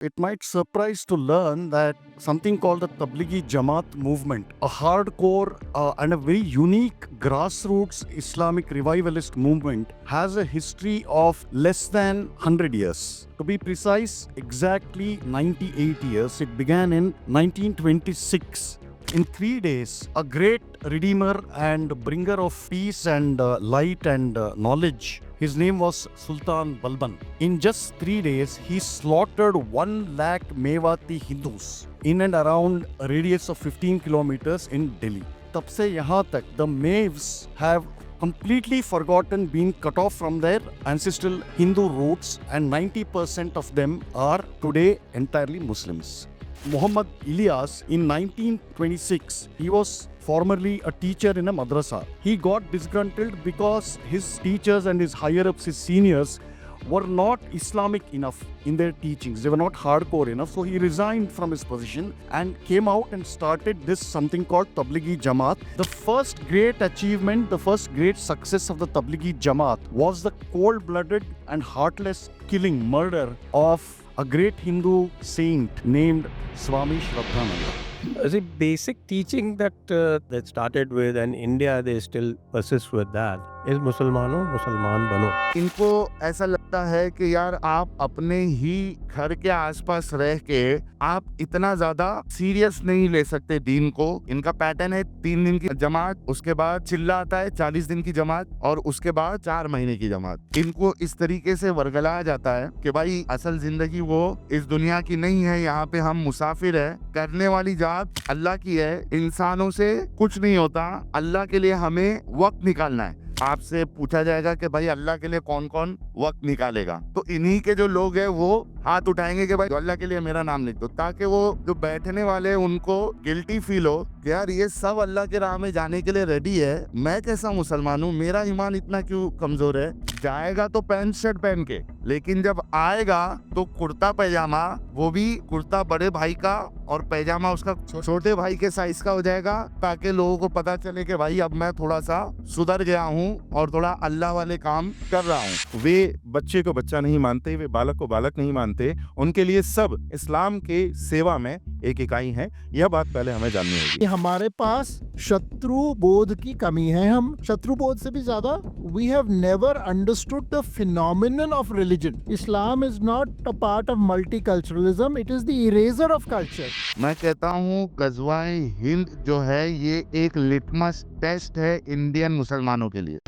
It might surprise to learn that something called the Tablighi Jamaat movement, a hardcore and a very unique grassroots Islamic revivalist movement, has a history of less than 100 years. To be precise, exactly 98 years. It began in 1926. In 3 days, a great redeemer and bringer of peace and light and knowledge. His name was Sultan Balban. In just 3 days, he slaughtered 1 lakh Mewati Hindus in and around a radius of 15 kilometers in Delhi. तब से यहाँ तक the Maves have completely forgotten being cut off from their ancestral Hindu roots, and 90% of them are today entirely Muslims. Muhammad Ilyas in 1926, he was formerly a teacher in a madrasa. He got disgruntled because his teachers and his higher ups, his seniors, were not Islamic enough in their teachings. They were not hardcore enough. So he resigned from his position and came out and started this something called Tablighi Jamaat. The first great achievement, the first great success of the Tablighi Jamaat was the cold-blooded and heartless killing, murder of a great Hindu saint named Swami Shraddhananda. The basic teaching that they started with, and India they still persist with that, is मुसलमानो मुसलमान बनो. इनको ऐसा लगता है कि यार आप अपने ही घर के आसपास रह के आप इतना ज्यादा सीरियस नहीं ले सकते दीन को. इनका पैटर्न है 3 दिन की जमात, उसके बाद चिल्ला आता है 40 दिन की जमात, और उसके बाद 4 महीने की जमात. इनको इस तरीके से वर्गलाया जाता है कि भाई असल जिंदगी वो इस दुनिया की नहीं है, यहाँ पे हम मुसाफिर है. करने वाली जात अल्लाह की है. इंसानों से कुछ नहीं होता. अल्लाह के लिए हमें वक्त निकालना है. आपसे पूछा जाएगा कि भाई अल्लाह के लिए कौन कौन वक्त निकालेगा, तो इन्हीं के जो लोग हैं वो हाथ उठाएंगे कि भाई अल्लाह के लिए मेरा नाम लिख दो, ताकि वो जो बैठने वाले हैं उनको गिल्टी फील हो कि यार ये सब अल्लाह के राह में जाने के लिए रेडी है, मैं कैसा मुसलमान हूँ, मेरा ईमान इतना क्यों कमजोर है. जाएगा तो पैंट शर्ट पहन के, लेकिन जब आएगा तो कुर्ता पैजामा, वो भी कुर्ता बड़े भाई का और पैजामा उसका छोटे भाई के साइज का हो जाएगा, ताकि लोगों को पता चले कि भाई अब मैं थोड़ा सा सुधर गया हूँ और थोड़ा अल्लाह वाले काम कर रहा हूँ. वे बच्चे को बच्चा नहीं मानते, वे बालक को बालक नहीं मानते. उनके लिए सब इस्लाम के सेवा में एक इकाई है. यह बात पहले हमें जाननी होगी. हमारे पास शत्रु बोध की कमी है. हम शत्रु बोध से भी ज्यादा we have never understood the phenomenon of religion. Islam is not a part of multiculturalism, it is the erasure of culture. मैं कहता हूँ गजवाए हिंद जो है ये एक लिटमस टेस्ट है इंडियन मुसलमानों के लिए.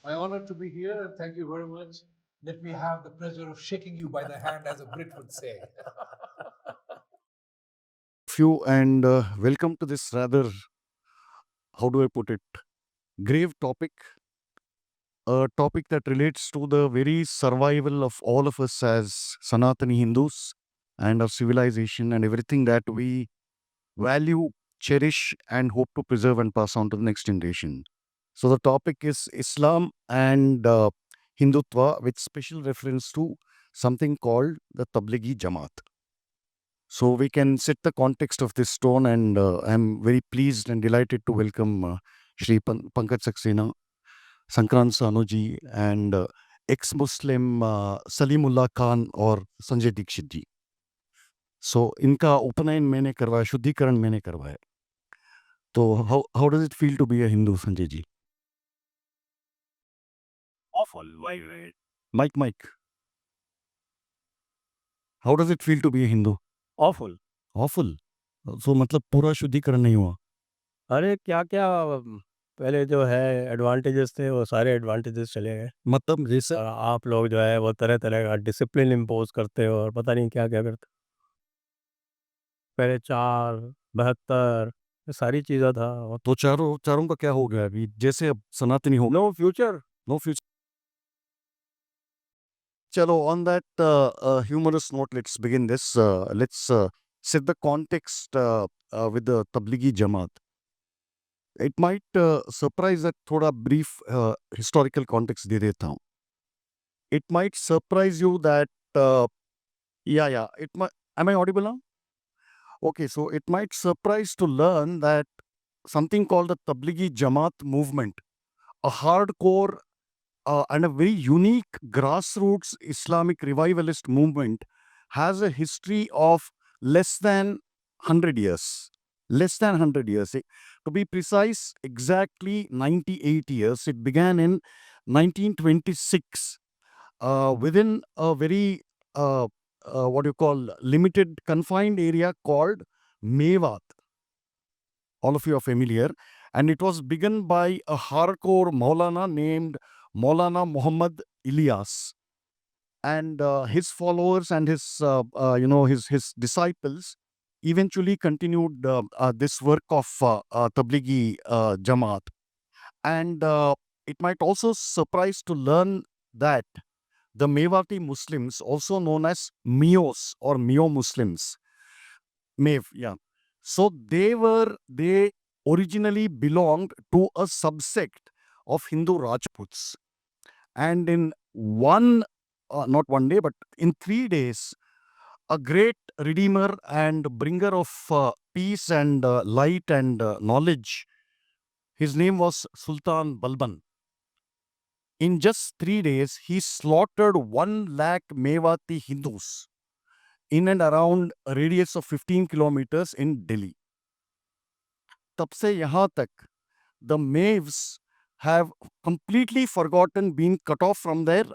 My honor to be here, and thank you very much. Let me have the pleasure of shaking you by the hand, as a Brit would say. And welcome to this rather, how do I put it, grave topic. A topic that relates to the very survival of all of us as Sanatani Hindus and our civilization and everything that we value, cherish, and hope to preserve and pass on to the next generation. So the topic is Islam and Hindutva, with special reference to something called the Tablighi Jamaat. So we can set the context of this tone, and I'm very pleased and delighted to welcome Shri Pankaj Saxena, Sankrant Sanuji, and ex-Muslim Salimullah Khan और संजय दीक्षित जी. So इनका उपनयन मैंने करवाया, शुद्धिकरण मैंने करवाया. तो how does it feel to be a Hindu, Sanjay ji? Awful. Why? Mike. How does it feel to be a Hindu? Awful. Awful. So मतलब पूरा शुद्धिकरण नहीं हुआ. अरे क्या क्या पहले जो है एडवांटेजेस थे वो सारे एडवांटेजेस चले गए. मतलब जैसे आप लोग जो है वो तरह तरह का डिसिप्लिन इम्पोज करते हो और पता नहीं क्या क्या करते. पहले 4, 72 ये सारी चीज़ें था. तो चारों का क्या हो गया अभी, जैसे अब सनातनी हो. No future. चलो, on that humorous note, let's begin this. Let's set the context with the Tablighi Jamaat. It might surprise that थोड़ा brief historical context दे देता हूँ. It might surprise you that it might. Am I audible now? Okay, so it might surprise to learn that something called the Tablighi Jamaat movement, a hardcore and a very unique grassroots Islamic revivalist movement, has a history of less than 100 years. Less than 100 years. To be precise, exactly 98 years. It began in 1926 within a very, what you call, limited, confined area called Mewat. All of you are familiar. And it was begun by a hardcore Maulana named Maulana Muhammad Ilyas. And his followers and his disciples eventually continued this work of Tablighi Jamaat. And it might also surprise to learn that the Mewati Muslims, also known as Mios or Mio Muslims, Mev, yeah. So they originally belonged to a subsect of Hindu Rajputs. And in not one day, but in 3 days, a great redeemer and bringer of peace and light and knowledge, his name was Sultan Balban. In just 3 days, he slaughtered 1 lakh Mewati Hindus in and around a radius of 15 kilometers in Delhi. तब से यहाँ तक the Mavs have completely forgotten being cut off from their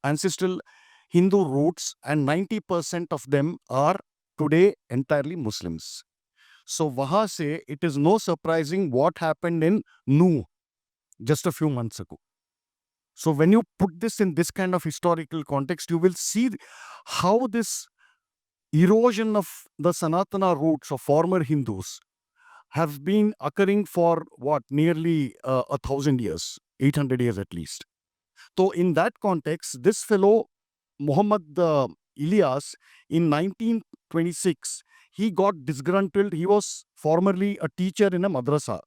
ancestral Hindu roots, and 90% of them are today entirely Muslims. So wahan se it is no surprising what happened in Nuh just a few months ago. So when you put this in this kind of historical context, you will see how this erosion of the Sanatana roots of former Hindus have been occurring for what, nearly 1,000 years, 800 years at least. So in that context, this fellow Muhammad Ilyas, in 1926, he got disgruntled. He was formerly a teacher in a madrasa.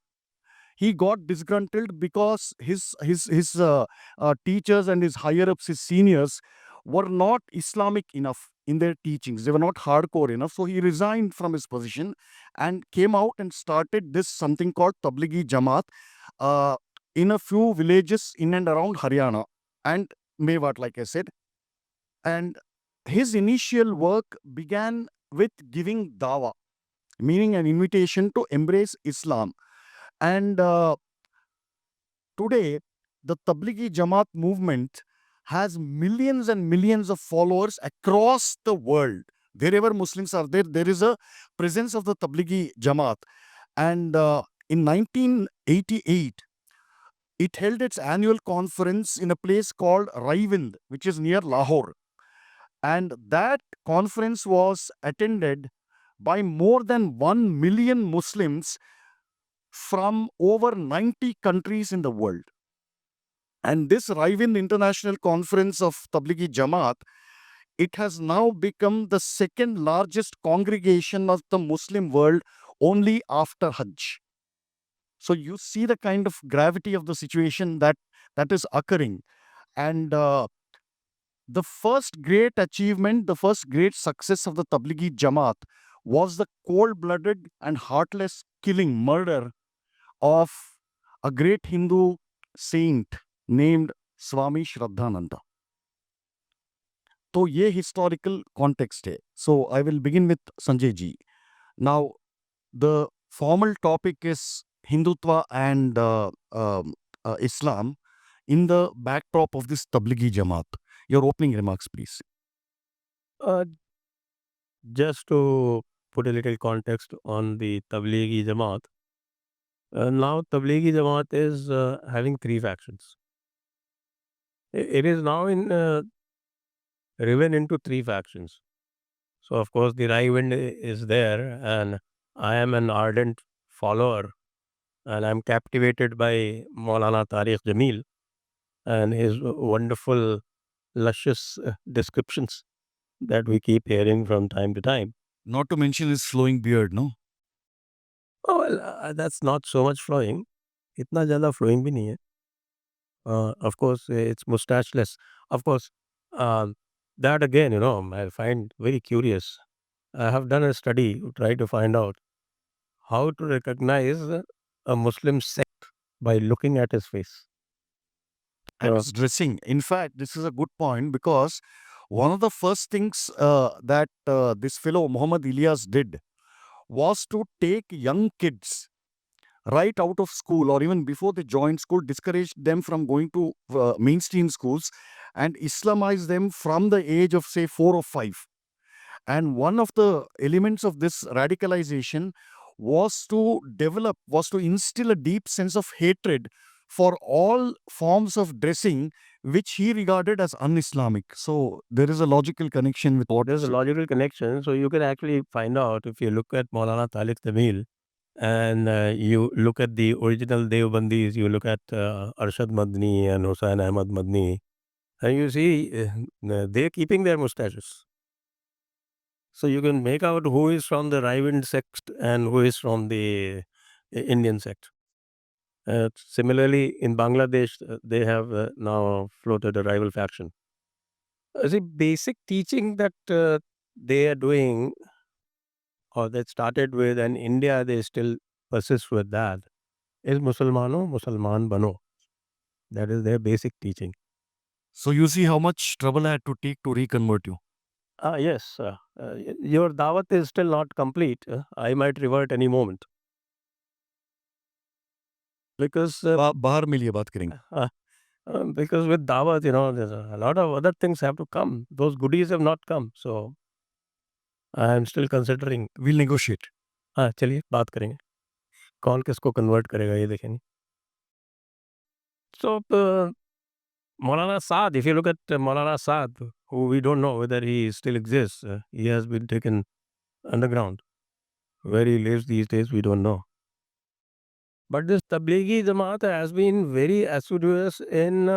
He got disgruntled because his teachers and his higher ups, his seniors, were not Islamic enough in their teachings. They were not hardcore enough. So he resigned from his position and came out and started this something called Tablighi Jamaat in a few villages in and around Haryana and Mewat, like I said. And his initial work began with giving dawa, meaning an invitation to embrace Islam. And today, the Tablighi Jamaat movement has millions and millions of followers across the world. Wherever Muslims are there, there is a presence of the Tablighi Jamaat. And in 1988, it held its annual conference in a place called Raivind, which is near Lahore. And that conference was attended by more than 1 million Muslims from over 90 countries in the world. And this Raivind International Conference of Tablighi Jamaat, it has now become the second largest congregation of the Muslim world only after Hajj. So you see the kind of gravity of the situation that is occurring. And the first great achievement, the first great success of the Tablighi Jamaat was the cold-blooded and heartless murder of a great Hindu saint named Swami Shraddhananda. तो ये historical context है. So I will begin with Sanjay ji. Now, the formal topic is Hindutva and Islam in the backdrop of this Tablighi Jamaat. Your opening remarks, please. Uh, just to put a little context on the Tablighi Jamaat, now Tablighi Jamaat is having 3 factions. It is now riven into 3 factions. So, of course, the Raivind is there, and I am an ardent follower, and I'm captivated by Maulana Tariq Jamil and his wonderful, luscious descriptions that we keep hearing from time to time. Not to mention his flowing beard, no? Oh, well, that's not so much flowing. इतना ज़्यादा flowing भी नहीं है. Of course, it's mustacheless. Of course, that again, I find very curious. I have done a study to try to find out how to recognize a Muslim sect by looking at his face. And So, his dressing. In fact, this is a good point because one of the first things that this fellow Muhammad Ilyas did was to take young kids right out of school or even before they joined school, discourage them from going to mainstream schools and Islamize them from the age of, say, 4 or 5. And one of the elements of this radicalization was to instill a deep sense of hatred for all forms of dressing which he regarded as un-Islamic. So there is a logical connection with what there's a logical connection. So you can actually find out if you look at Maulana Tariq Jamil and you look at the original Deobandis, you look at Arshad Madni and Hussain Ahmad Madni, and you see they're keeping their mustaches. So you can make out who is from the Raiwind sect and who is from the Indian sect. Similarly, in Bangladesh, they have now floated a rival faction. The basic teaching that they are doing or that started with, and India, they still persist with that, is Musalmano, Musalman Bano. That is their basic teaching. So you see how much trouble I had to take to reconvert you. Yes, your dawat is still not complete. I might revert any moment. Because बाहर मिलिए बात करेंगे. because with dawat, there's a lot of other things have to come. Those goodies have not come. So I am still considering. We'll negotiate. हाँ, चलिए बात करेंगे. कौन किसको कन्वर्ट करेगा ये देखेंगे. So Maulana Saad, if you look at Maulana Saad, who we don't know whether he still exists, he has been taken underground. Where he lives these days, we don't know. But this Tablighi Jamaat has been very assiduous in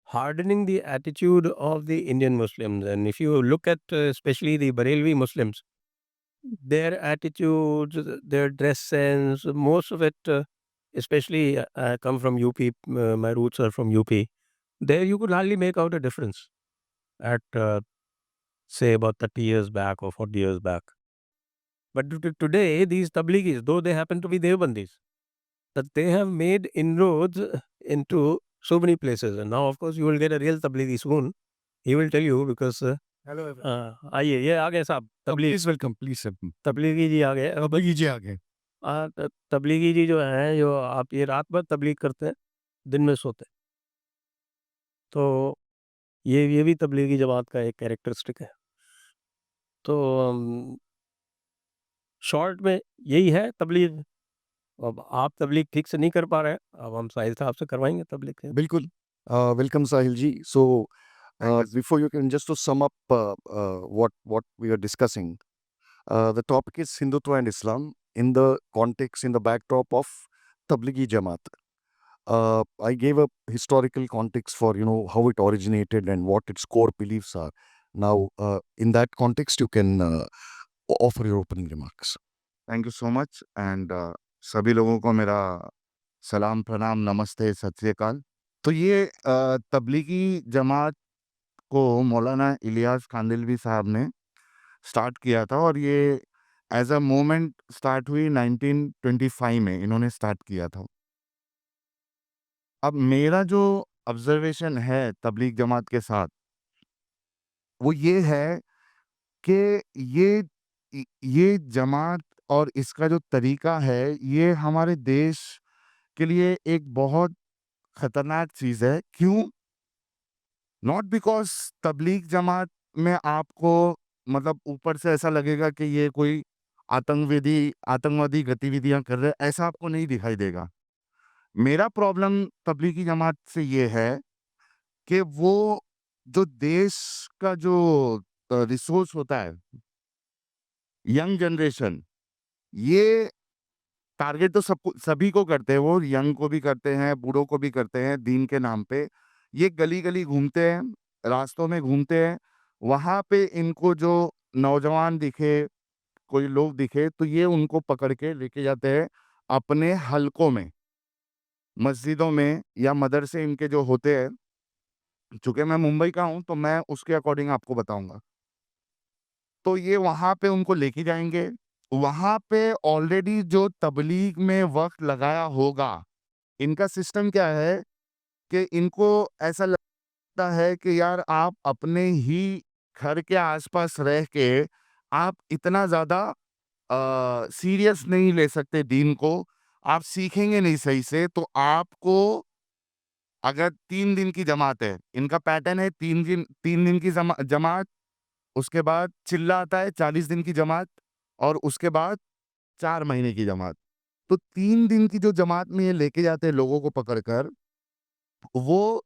hardening the attitude of the Indian Muslims. And if you look at especially the Barelvi Muslims, their attitudes, their dress sense, most of it, especially I come from UP, my roots are from UP. There you could hardly make out a difference at, say, about 30 years back or 40 years back. But today, these Tablighis, though they happen to be Deobandis, that they have made inroads into so many places. And now, of course, you will get a real Tablighi soon. He will tell you because Hello. आइए ये आ गए साहब तबलीग Please welcome. Please welcome. Tablighi जी आ गए तबलीगी जी आ गए. तबलीगी जी जो हैं जो आप ये रात भर तबलीग करते हैं दिन में सोते हैं तो ये भी तबलीगी जमात का एक कैरेक्टरिस्टिक है तो शॉर्ट में यही है तबलीग अब आप तबलीग ठीक से नहीं कर पा रहे हैं अब हम साहिल साहब से करवाएंगे तबलीग से Bilkul. Welcome, Sahil ji. So, before you can just to sum up what we are discussing, the topic is Hindutva and Islam in the context, in the backdrop of Tablighi Jamaat. I gave a historical context for how it originated and what its core beliefs are. Now, in that context, you can offer your opening remarks. Thank you so much and सभी लोगों को मेरा सलाम प्रणाम नमस्ते सत श्री अकाल. तो ये तबलीगी जमात को मौलाना इलियास खांदिलवी साहब ने स्टार्ट किया था और ये एज अ मूवमेंट स्टार्ट हुई 1925 में इन्होंने स्टार्ट किया था. अब मेरा जो ऑब्जर्वेशन है तबलीग जमात के साथ वो ये है कि ये जमात और इसका जो तरीका है ये हमारे देश के लिए एक बहुत खतरनाक चीज़ है. क्यों? नॉट बिकॉज तबलीग जमात में आपको मतलब ऊपर से ऐसा लगेगा कि ये कोई आतंकवादी गतिविधियां कर रहे हैं, ऐसा आपको नहीं दिखाई देगा. मेरा प्रॉब्लम तबलीगी जमात से ये है कि वो जो देश का जो रिसोर्स होता है यंग जनरेशन, ये टारगेट तो सभी को करते हैं. वो यंग को भी करते हैं, बूढ़ों को भी करते हैं दीन के नाम पे. ये गली गली घूमते हैं, रास्तों में घूमते हैं. वहाँ पे इनको जो नौजवान दिखे, कोई लोग दिखे तो ये उनको पकड़ के लेके जाते हैं अपने हलकों में, मस्जिदों में या मदरसे इनके जो होते हैं. चूंकि मैं मुंबई का हूँ तो मैं उसके अकॉर्डिंग आपको बताऊंगा. तो ये वहाँ पे उनको लेके जाएंगे। वहाँ पे ऑलरेडी जो तबलीग में वक्त लगाया होगा, इनका सिस्टम क्या है कि इनको ऐसा लगता है कि यार आप अपने ही घर के आसपास रह के आप इतना ज़्यादा सीरियस नहीं ले सकते दीन को, आप सीखेंगे नहीं सही से, तो आपको अगर 3 दिन की जमात है, इनका पैटर्न है 3 दिन की जमात, उसके बाद चिल्ला आता है 40 दिन की जमात और उसके बाद 4 महीने की जमात। तो 3 दिन की जो जमात में ये लेके जाते हैं लोगों को पकड़कर, वो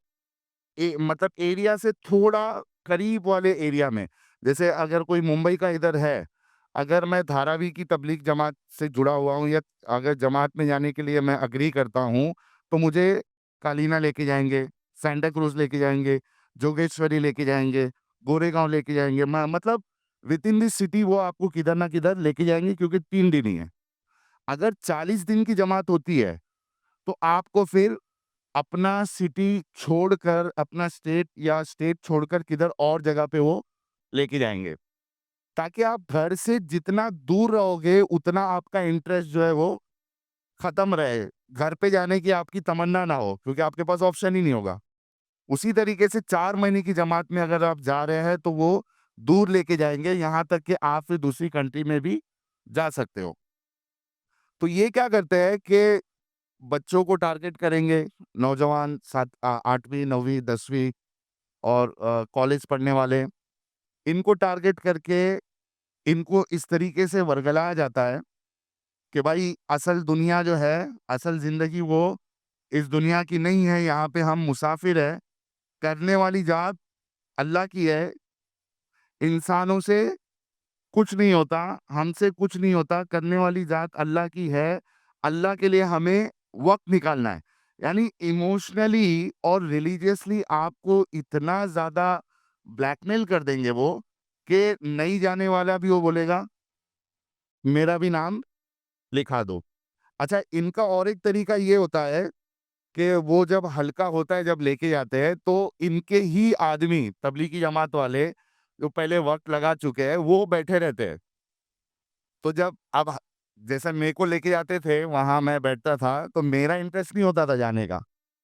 मतलब एरिया से थोड़ा करीब वाले एरिया में, जैसे अगर कोई मुंबई का इधर है, अगर मैं धारावी की तबलीग जमात से जुड़ा हुआ हूँ या अगर जमात में जाने के लिए मैं एग्री करता हूँ, तो मुझे कालीना लेके जाएँगे, सेंटा क्रूज़ लेके जाएँगे, जोगेश्वरी लेके जाएँगे, गोरेगाँव लेके जाएँगे। मतलब विद इन दिस सिटी वो आपको किधर ना किधर लेके जाएँगे, क्योंकि 3 दिन ही है। अगर 40 दिन की जमात होती है, तो आपको फिर अपना सिटी छोड़कर, अपना स्टेट छोड़कर किधर और जगह पे वो लेके जाएँगे। ताकि आप घर से जितना दूर रहोगे, उतना आपका इंटरेस्ट जो है वो खत्म रहे। घर पे जाने की आपकी तमन्ना ना हो, क्योंकि आपके पास ऑप्शन ही नहीं होगा। उसी तरीके से 4 महीने की जमात में अगर आप जा रहे हैं, तो वो दूर लेके जाएँगे, यहाँ तक कि आप फिर दूसरी कंट्री में भी जा सकते हो। तो ये क्या करते हैं कि बच्चों को टारगेट करेंगे, नौजवान 8वीं, 9वीं, 10वीं और कॉलेज पढ़ने वाले, इनको टारगेट करके इनको इस तरीके से वर्गलाया जाता है कि भाई असल दुनिया जो है, असल ज़िंदगी वो इस दुनिया की नहीं है, यहाँ पे हम मुसाफिर हैं, करने वाली ज़ात अल्लाह की है, इंसानों से कुछ नहीं होता, हमसे कुछ नहीं होता, करने वाली ज़ात अल्लाह की है, अल्लाह के लिए हमें वक़्त निकालना है। यानी इमोशनली और रिलीजियसली आपको इतना ज़्यादा ब्लैकमेल कर देंगे वो, कि नहीं जाने वाला भी वो बोलेगा, मेरा भी नाम लिखा दो। अच्छा, इनका और एक तरीका ये होता है कि वो जब हल्का होता है, जब लेके जाते हैं, तो इनके ही आदमी, तबलीगी जमात वाले, जो पहले वक़्त लगा चुके हैं, वो बैठे रहते हैं। तो जब अब जैसे मेरे को लेके जाते थे, वहाँ मैं बैठता था, तो मेरा इंटरेस्ट नहीं होता था जाने का,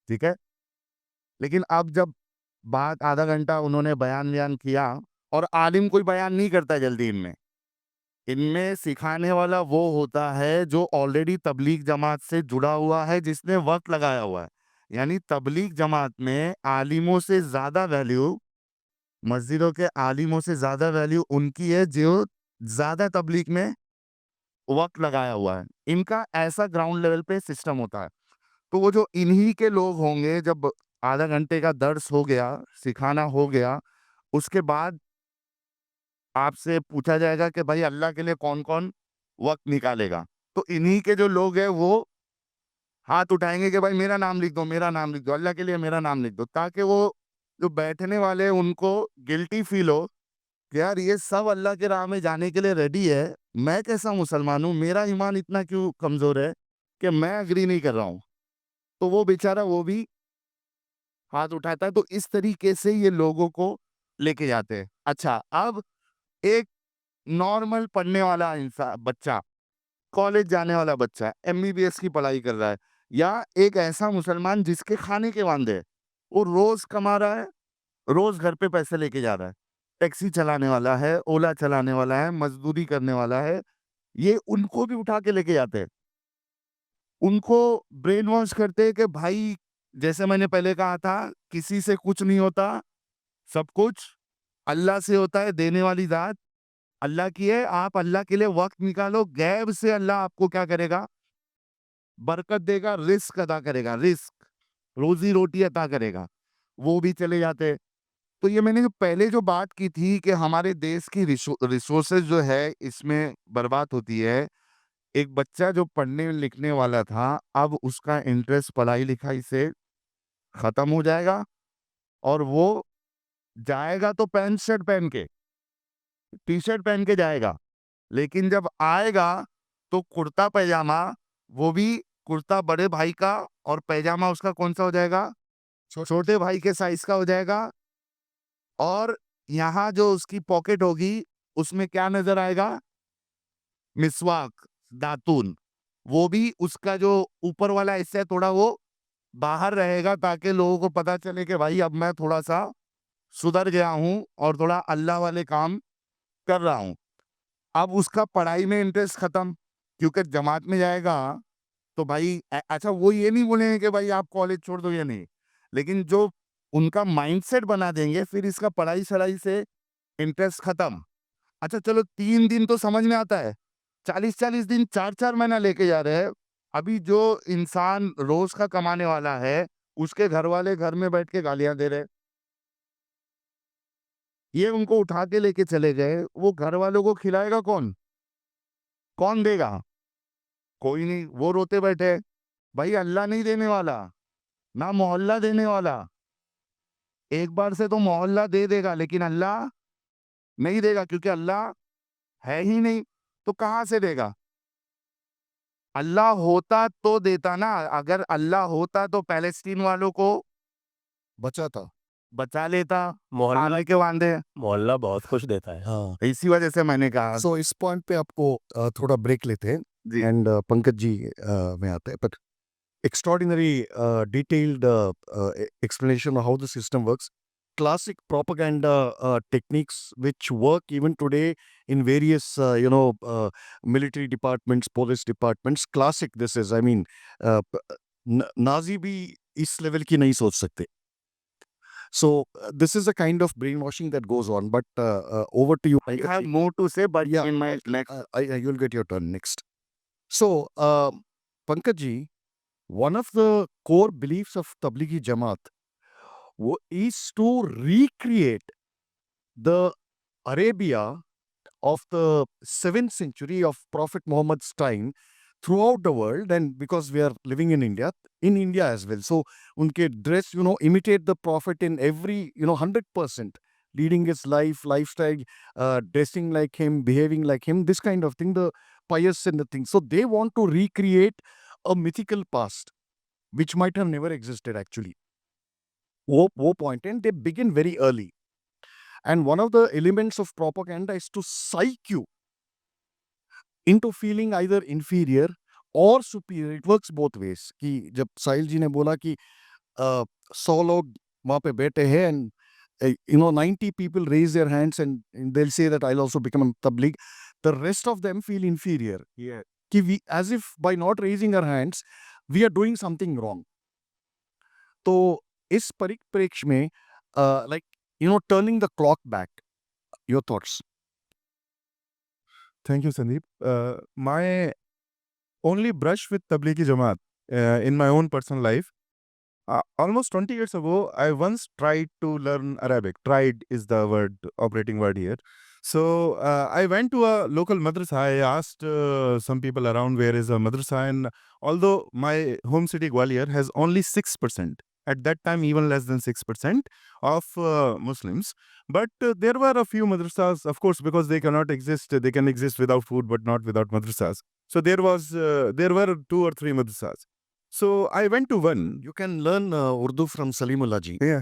ठीक है? लेकिन अब जब बात आधा घंटा उन्होंने बयान-वयान किया, और आलिम कोई बयान नहीं करता जल्दी इनमें। इनमें सिखाने वाला वो होता है जो ऑलरेडी तबलीग जमात से जुड़ा हुआ है, जिसने वक़्त लगाया हुआ है। यानी तबलीग जमात में आलिमों से ज़्यादा वैल्यू, मस्जिदों के आलिमों से ज़्यादा वैल्यू उनकी है जो ज़्यादा तबलीग में वक़्त लगाया हुआ है। इनका ऐसा ग्राउंड लेवल पे सिस्टम होता है। तो वो जो इन्हीं के लोग होंगे, जब आधा घंटे का दर्स हो गया, सिखाना हो गया, उसके बाद आपसे पूछा जाएगा कि भाई अल्लाह के लिए कौन-कौन वक़्त निकालेगा? तो इन्हीं के जो लोग हैं वो हाथ उठाएँगे कि भाई मेरा नाम लिख दो, मेरा नाम लिख दो, अल्लाह के लिए मेरा नाम लिख दो। ताकि वो जो बैठने वाले हैं उनको गिल्टी फ़ील हो कि यार ये सब अल्लाह की राह में जाने के लिए रेडी है, मैं कैसा मुसलमान हूँ, मेरा ईमान इतना क्यों कमज़ोर है कि मैं एग्री नहीं कर रहा हूँ। तो वो बेचारा वो भी हाथ उठाता है। तो इस तरीके से ये लोगों को लेके जाते हैं। अच्छा, अब एक नॉर्मल पढ़ने वाला बच्चा, कॉलेज जाने वाला बच्चा, एमबीबीएस की पढ़ाई कर रहा है, या एक ऐसा मुसलमान जिसके खाने के वांदे हैं, वो रोज़ कमा रहा है, रोज़ घर पे पैसे लेके जा रहा है, टैक्सी चलाने वाला है, ओला चलाने वाला है, मज़दूरी करने वाला है, ये उनको भी उठा के लेके जाते हैं। उनको ब्रेन वॉश करते हैं कि भाई, जैसे मैंने पहले कहा था, किसी से कुछ नहीं होता, सब कुछ अल्लाह से होता है, देने वाली ज़ात अल्लाह की है। आप अल्लाह के लिए वक़्त निकालो, गैब से अल्लाह आपको क्या करेगा? बरकत देगा, रिज़्क अता करेगा, रिज़्क, रोज़ी-रोटी अता करेगा। वो भी चले जाते हैं। तो ये मैंने जो पहले जो बात की थी कि हमारे देश की रिसोर्सेज़ जो है इसमें बर्बाद होती है। एक बच्चा जो पढ़ने-लिखने वाला था, अब उसका इंटरेस्ट पढ़ाई-लिखाई से खत्म हो जाएगा, और वो जाएगा तो पैंट शर्ट पहन के, टी-शर्ट पहन के जाएगा। लेकिन जब आएगा तो कुर्ता पैजामा, वो भी कुर्ता बड़े भाई का, और पैजामा उसका कौन-सा हो जाएगा? छोटे भाई के साइज़ का हो जाएगा। और यहाँ जो उसकी पॉकेट होगी, उसमें क्या नजर आएगा? मिसवाक, दातून। वो भी उसका जो ऊपर वाला हिस्सा है थोड़ा वो बाहर रहेगा, ताकि लोगों को पता चले कि भाई अब मैं थोड़ा सा सुधर गया हूं और थोड़ा अल्लाह वाले काम कर रहा हूं। अब उसका पढ़ाई में इंटरेस्ट खत्म, क्योंकि जमात में जाएगा तो भाई अच्छा वो ये नहीं बोलेंगे कि भाई आप कॉलेज छोड़ दो या नहीं, लेकिन जो उनका माइंडसेट बना देंगे, फिर इसका पढ़ाई सड़ाई से इंटरेस्ट खत्म। अच्छा चलो 3 दिन तो समझ में आता है, 40-40 दिन 4-4 महीना लेके जा रहे हैं। अभी जो इंसान रोज का कमाने वाला है, उसके घर वाले घर में बैठ के गालियां दे रहे, ये उनको उठा के लेके चले गए, वो घर वालों को खिलाएगा कौन? कौन देगा? कोई नहीं, वो रोते बैठे। भाई अल्लाह नहीं देने वाला, ना मोहल्ला देने वाला। एक बार से तो मोहल्ला दे देगा, लेकिन अल्लाह नहीं देगा, क्योंकि अल्लाह है ही नहीं, तो कहां से देगा? अल्लाह होता तो देता ना। अगर अल्लाह होता तो पैलेस्टीन वालों को बचा था। बचा लेता, मोहल्ला खाने के वांदे। मोहल्ला बहुत कुछ देता है। हाँ, इसी वजह से मैंने कहा। सो इस पॉइंट पे आपको थोड़ा ब्रेक लेते हैं जी। एंड पंकज जी में आते हैं, but extraordinary detailed explanation of how the system works. Classic propaganda techniques which work even today in various military departments, police departments. Classic this is. I mean, Nazi भी इस लेवल की नहीं सोच सकते. So this is a kind of brainwashing that goes on. But over to you. I have more to say, but Yeah. in my next. You'll get your turn next. So Pankaj ji, one of the core beliefs of Tablighi Jamaat is to recreate the Arabia of the 7th century of Prophet Muhammad's time throughout the world, and because we are living in India as well. So, unke dress, imitate the Prophet in every, 100%, leading his lifestyle, dressing like him, behaving like him, this kind of thing, the pious and the thing. So, they want to recreate a mythical past, which might have never existed actually. Wo point, and they begin very early. And one of the elements of propaganda is to psych you into feeling either inferior or superior. It works both ways. कि जब साहिल जी ने बोला कि 100 लोग वहाँ पे बैठे हैं and 90 people raise their hands and they'll say that I'll also become a tabligh. The rest of them feel inferior. Yeah. कि we, as if by not raising our hands, we are doing something wrong. तो इस परिप्रेक्ष्य में turning the clock back, your thoughts? Thank you, Sandeep. My only brush with Tablighi Jamaat in my own personal life, almost 20 years ago, I once tried to learn Arabic. Tried is the operating word here. So I went to a local madrasa. I asked some people around where is a madrasa, and although my home city Gwalior has only 6%, at that time even less than 6% of Muslims, but there were a few madrasas, of course, because they cannot exist. They can exist without food, but not without madrasas. So there were 2 or 3 madrasas. So I went to one. You can learn Urdu from Salimullah ji. Yeah.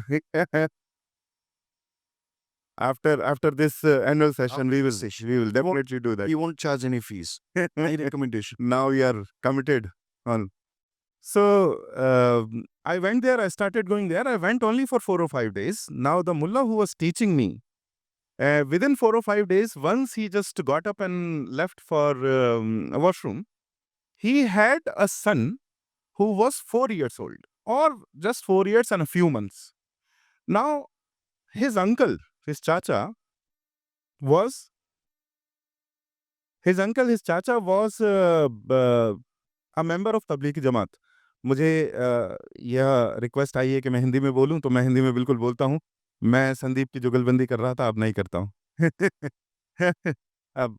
After this annual session, we will definitely do that. He won't charge any fees. Any recommendation? Now we are committed on. So I went there. I started going there. I went only for 4 or 5 days. Now the mullah who was teaching me, within 4 or 5 days, once he just got up and left for a washroom, he had a son who was 4 years old, or just 4 years and a few months. Now his uncle, his chacha was a member of Tablighi Jamaat. मुझे यह request आई है कि मैं हिंदी में बोलूं, तो मैं हिंदी में बिल्कुल बोलता हूं. मैं संदीप की जुगलबंदी कर रहा था, अब नहीं करता हूं. अब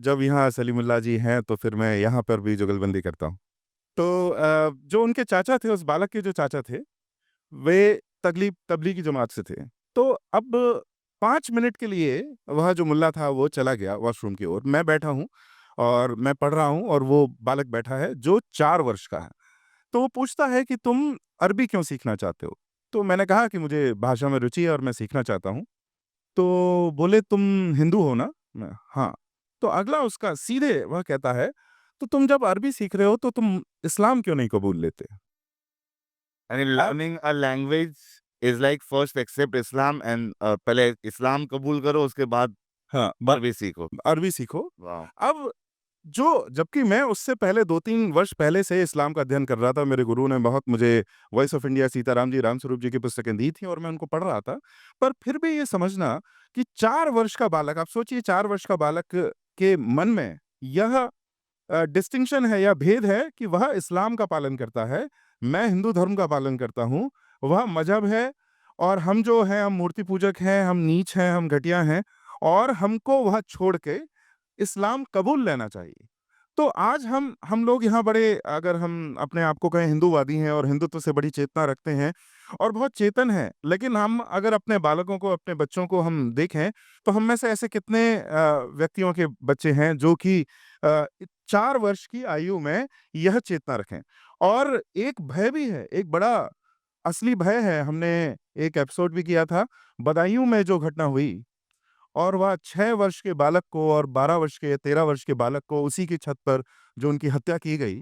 जब यहाँ सलीमुल्लाह जी हैं तो फिर मैं यहाँ पर भी जुगलबंदी करता हूं. तो जो उनके चाचा थे, उस बालक के जो चाचा थे, वे तबलीगी जमात से थे. तो अब 5 मिनट के लिए वह जो मुल्ला था वो चला गया वॉशरूम की ओर. मैं बैठा हूँ और मैं पढ़ रहा हूँ, और वो बालक बैठा है जो 4 वर्ष का है. तो वो पूछता है कि तुम अरबी क्यों सीखना चाहते हो? तो मैंने कहा कि मुझे भाषा में रुचि है और मैं सीखना चाहता हूँ. तो बोले तुम हिंदू हो ना? हाँ, तो अगला उसका सीधे वह कहता है, तो तुम जब अरबी सीख रहे हो तो तुम इस्लाम क्यों नहीं कबूल लेते? And learning a language is like first accept Islam and पहले इस्लाम कबूल करो उसके बाद हाँ, अरबी सीखो। अरबी सीखो। वाह! अब जबकि मैं उससे पहले 2-3 वर्ष पहले से इस्लाम का अध्ययन कर रहा था, मेरे गुरु ने बहुत मुझे voice of India Sitaram ji, Ramswaroop जी की पुस्तकें दी थी और मैं उनको पढ़ रहा था। पर फिर भी ये समझना कि 4 वर्ष का बालक, आप सोचिए 4 वर्ष का बालक के मन में यह डिस्टिंक्शन है या भेद है कि वह इस्लाम का पालन करता है, मैं हिंदू धर्म का पालन करता हूँ, वह मज़हब है और हम जो हैं, हम मूर्ति पूजक हैं, हम नीच हैं, हम घटिया हैं और हमको वह छोड़ के इस्लाम कबूल लेना चाहिए। तो आज हम लोग यहाँ बड़े, अगर हम अपने आप को कहें हिंदूवादी हैं और हिंदुत्व से बड़ी चेतना रखते हैं और बहुत चेतन हैं, लेकिन हम अगर अपने बालकों को, अपने बच्चों को हम देखें, तो हम में से ऐसे कितने व्यक्तियों के बच्चे हैं जो कि 4 वर्ष की आयु में यह चेतना रखें। और एक भय भी है, एक बड़ा असली भय है। हमने एक एपिसोड भी किया था, बदायूं में जो घटना हुई और वह 6 वर्ष के बालक को और 12 वर्ष के, 13 वर्ष के बालक को उसी की छत पर जो उनकी हत्या की गई।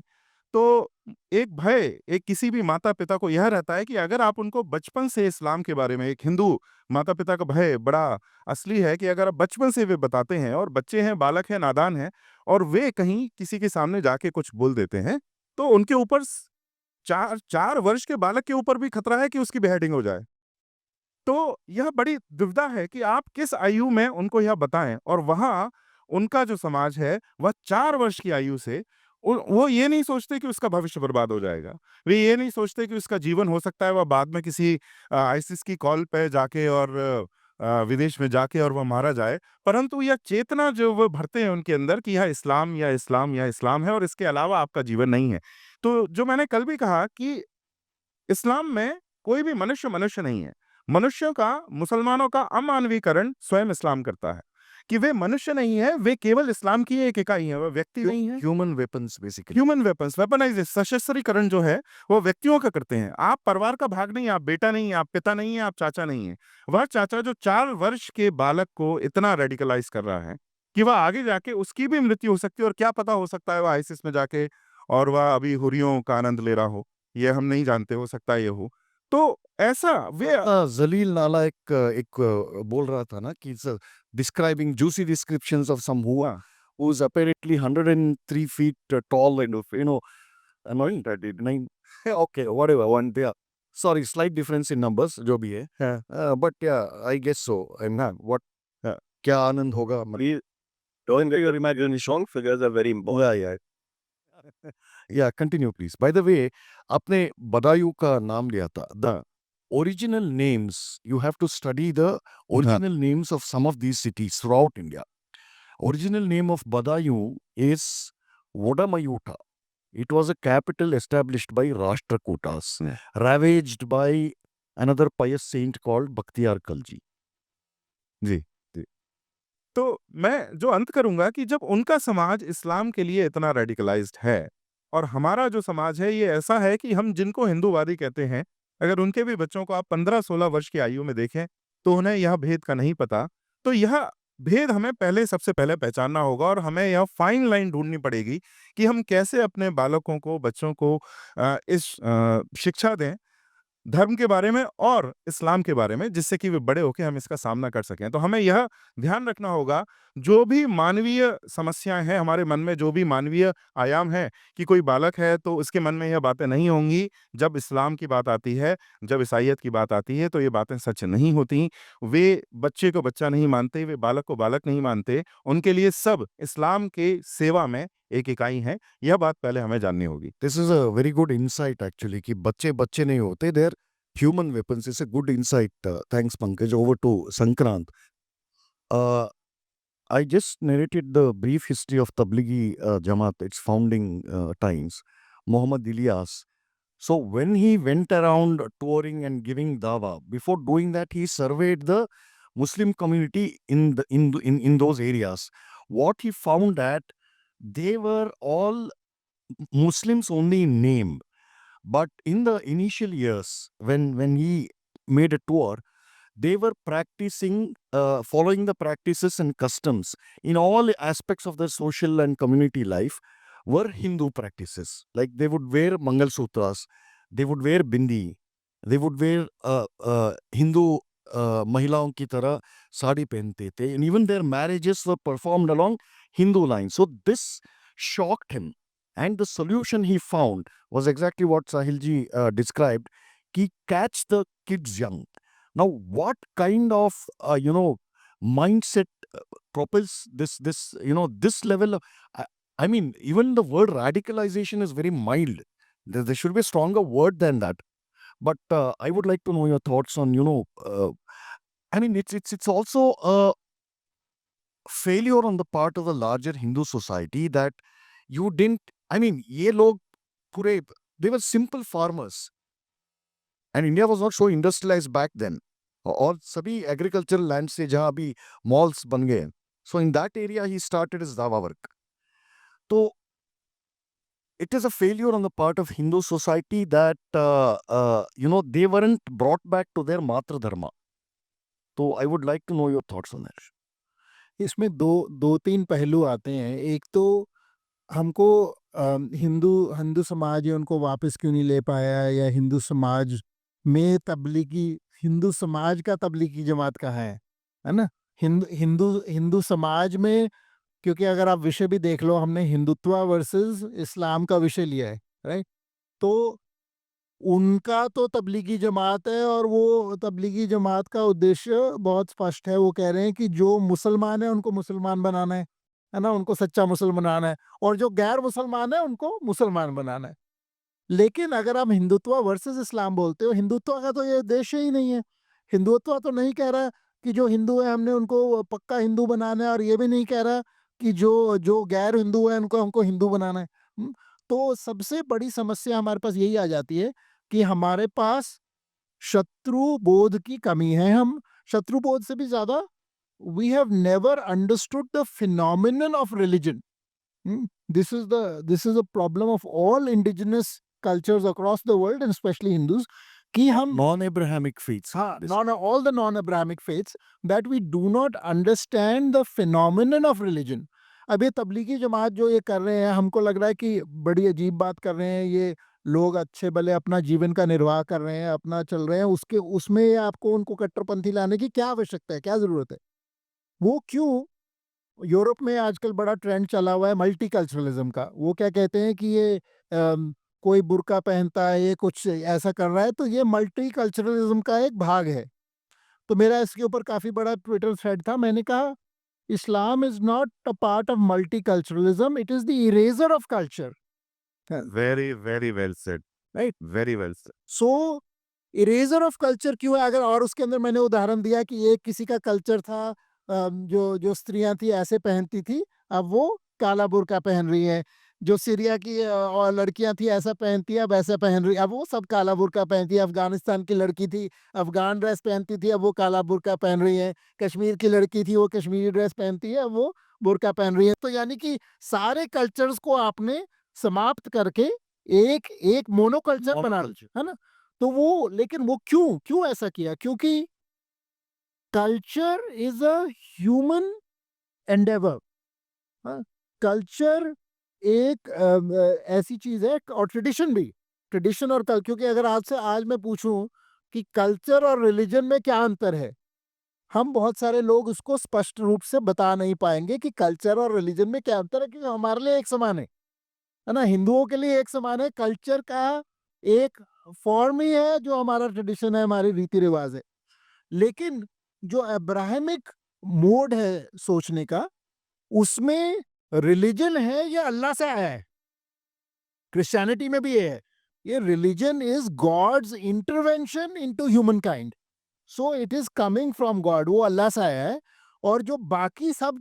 तो एक भय, एक किसी भी माता-पिता को यह रहता है कि अगर आप उनको बचपन से इस्लाम के बारे में, एक हिंदू माता-पिता का भय बड़ा असली है कि अगर आप बचपन से वे बताते हैं और बच्चे हैं, बालक हैं, नादान हैं और वे कहीं किसी के सामने जाके कुछ बोल देते हैं, तो उनके ऊपर 4 वर्ष के बालक के ऊपर भी खतरा है कि उसकी बेहेडिंग हो जाए। तो यह बड़ी दुविधा है कि आप किस आयु में उनको यह बताएँ और वहाँ उनका जो समाज है, वह 4 वर्ष की आयु से वो ये नहीं सोचते कि उसका भविष्य बर्बाद हो जाएगा। वे ये नहीं सोचते कि उसका जीवन हो सकता है वह बाद में किसी आईसिस की कॉल पे जाके और विदेश में जाके और वह मारा जाए। परंतु यह चेतना जो वो भरते हैं उनके अंदर कि यह इस्लाम या इस्लाम या इस्लाम है और इसके अलावा आपका जीवन नहीं है। तो जो मैंने कल भी कहा कि इस्लाम में कोई भी मनुष्य मनुष्य नहीं है। मनुष्यों का, मुसलमानों का अमानवीकरण स्वयं इस्लाम करता है कि वे मनुष्य नहीं है, वे केवल इस्लाम की एक इकाई है, वह व्यक्ति नहीं है। Human weapons, basically. Human weapons, weaponization, सशस्त्रीकरण जो है वो व्यक्तियों का करते हैं। आप परिवार का भाग नहीं, आप बेटा नहीं, आप पिता नहीं है, आप चाचा नहीं है। वह चाचा जो 4 वर्ष के बालक को इतना रेडिकलाइज कर रहा है कि वह आगे जाके उसकी भी मृत्यु हो सकती है और क्या पता, हो सकता है वह आईसिस में जाके और वह अभी हुर्रियों का आनंद ले रहा हो। ये हम नहीं जानते, हो सकता है ये हो। तो ऐसा वे जलील नाला एक बोल रहा था ना कि describing juicy descriptions of some हुआ who's apparently 103 feet tall and annoying that it nine. Okay, whatever one there. Sorry, slight difference in numbers जो भी है. But yeah, I guess so. And what क्या आनंद होगा? Don't get your imagination, figures are very important. Yeah. Yeah, continue please. By the way, आपने बदायूं का नाम लिया था. The original names, you have to study the original names of some of these cities throughout India. Original name of Badaयूं is Vodamayuta. It was a capital established by Rashtrakutas, ravaged by another pious saint called Bakhtiyar Khalji. जी, जी। तो मैं जो अंत करूँगा कि जब उनका समाज इस्लाम के लिए इतना रेडिकलाइज़्ड है और हमारा जो समाज है ये ऐसा है कि हम जिनको हिंदूवादी कहते हैं, अगर उनके भी बच्चों को आप 15-16 वर्ष की आयु में देखें, तो उन्हें यह भेद का नहीं पता। तो यह भेद हमें सबसे पहले पहचानना होगा और हमें यह फाइन लाइन ढूँढनी पड़ेगी कि हम कैसे अपने बालकों को, बच्चों को इस शिक्षा दें धर्म के बारे में और इस्लाम के बारे में, जिससे कि वे बड़े होके हम इसका सामना कर सकें। तो हमें यह ध्यान रखना होगा, जो भी मानवीय समस्याएँ हैं हमारे मन में, जो भी मानवीय आयाम है कि कोई बालक है तो उसके मन में यह बातें नहीं होंगी। जब इस्लाम की बात आती है, जब ईसाईयत की बात आती है तो ये बातें सच नहीं होती। वे बच्चे को बच्चा नहीं मानते, वे बालक को बालक नहीं मानते। उनके लिए सब इस्लाम के सेवा में एक इकाई हैं। यह बात पहले हमें जाननी होगी। This is a very good insight actually कि बच्चे बच्चे नहीं होते, they're human weapons. It's a good insight. Thanks Pankaj. Over to Sankrant. I just narrated the brief history of Tablighi Jamaat, its founding times. Muhammad Ilyas. So when he went around touring and giving dawa, before doing that he surveyed the Muslim community in those areas. What he found that they were all Muslims only in name, but in the initial years when he made a tour, they were practicing, following the practices and customs in all aspects of their social and community life were Hindu practices. Like they would wear Mangal Sutras, they would wear bindi, they would wear Hindu महिलाओं की तरह साड़ी पहनते थे, and even their marriages were performed along Hindu lines. So this shocked him, and the solution he found was exactly what Sahilji described: कि catch the kids young. Now, what kind of mindset propels this this level of? I mean, even the word radicalization is very mild. There should be a stronger word than that. But I would like to know your thoughts on I mean, it's also a failure on the part of the larger Hindu society that you didn't. I mean, ये लोग पूरे they were simple farmers, and India was not so industrialized back then. और सभी agricultural land से जहाँ अभी malls बन गए, so in that area he started his dawa work. तो it is a failure on the part of Hindu society that they weren't brought back to their matra dharma. So I would like to know your thoughts on that. इसमें दो तीन पहलू आते हैं। एक तो हमको हिंदू समाज ये उनको वापस क्यों नहीं ले पाया, या हिंदू समाज में हिंदू समाज का तबलीगी जमात कहाँ है ना। हिंदू समाज में, क्योंकि अगर आप विषय भी देख लो, हमने हिंदुत्व वर्सेस इस्लाम का विषय लिया है, राइट। तो उनका तो तबलीगी जमात है, और वो तबलीगी जमात का उद्देश्य बहुत स्पष्ट है। वो कह रहे हैं कि जो मुसलमान है उनको मुसलमान बनाना है ना, उनको सच्चा मुसलमान बनाना है, और जो गैर मुसलमान है उनको मुसलमान बनाना है। लेकिन अगर आप हिंदुत्व वर्सेस इस्लाम बोलते हो, हिंदुत्व का तो ये उद्देश्य ही नहीं है। हिंदुत्व तो नहीं कह रहा कि जो हिंदू है हमने उनको पक्का हिंदू बनाना है, और ये भी नहीं कह रहा कि जो गैर हिंदू है उनको हमको हिंदू बनाना है। तो सबसे बड़ी समस्या हमारे पास यही आ जाती है कि हमारे पास शत्रु बोध की कमी है। हम शत्रु बोध से भी ज्यादा, we have never understood the phenomenon of religion. This is a problem of all indigenous cultures across the world, and especially Hindus, कि हम Non-Abrahamic faiths. all the non-Abrahamic faiths, that we do not understand the phenomenon of religion. अब ये तबलीगी जमात जो ये कर रहे हैं, हमको लग रहा है कि बड़ी अजीब बात कर रहे हैं। ये लोग अच्छे भले अपना जीवन का निर्वाह कर रहे हैं, अपना चल रहे हैं, उसमें आपको उनको कट्टरपंथी लाने की क्या आवश्यकता है, क्या जरूरत है? वो क्यों? यूरोप में आजकल बड़ा ट्रेंड चला हुआ है मल्टीकल्चरलिज्म का। वो क्या कहते हैं कि ये कोई बुर्का पहनता है, ये कुछ ऐसा कर रहा है, तो ये मल्टीकल्चरलिज्म का एक भाग है। तो मेरा इसके ऊपर काफी बड़ा ट्विटर थ्रेड था। मैंने कहा, Islam is not a part of multiculturalism, it is the erasure of culture. Very, very well said. Right. Very well said. So erasure of culture क्यों है? अगर, और उसके अंदर मैंने उदाहरण दिया कि एक किसी का कल्चर था, जो स्त्रियां थी ऐसे पहनती थी, अब वो काला बुर्का पहन रही है। जो सीरिया की और लड़कियां थी ऐसा पहनती है, अब ऐसा पहन रही, अब वो सब काला बुर्का पहनती है। अफगानिस्तान की लड़की थी, अफगान ड्रेस पहनती थी, अब वो काला बुर्का पहन रही है। कश्मीर की लड़की थी, वो कश्मीरी ड्रेस पहनती है, अब वो बुर्का पहन रही है। तो यानी कि सारे कल्चर्स को आपने समाप्त करके एक मोनोकल्चर बना, है ना। तो वो, लेकिन वो क्यों ऐसा किया? क्योंकि culture is a human Endeavour. Culture एक ऐसी चीज है, और ट्रेडिशन और कल, क्योंकि अगर आज मैं पूछूं कि कल्चर और रिलीजन में क्या अंतर है, हम बहुत सारे लोग उसको स्पष्ट रूप से बता नहीं पाएंगे कि कल्चर और रिलीजन में क्या अंतर है, क्योंकि हमारे लिए एक समान है ना। हिंदुओं के लिए एक समान है। कल्चर का एक फॉर्म ही है, जो हमारा ट्रेडिशन है, हमारी रीति रिवाज है। लेकिन जो अब्राहमिक मोड है सोचने का, उसमें रिलीजन है, ये अल्लाह से आया है। क्रिश्चियनिटी में भी ये है, ये religion is God's intervention into human kind, so it is coming from God, वो अल्लाह से आया है। और जो बाकी सब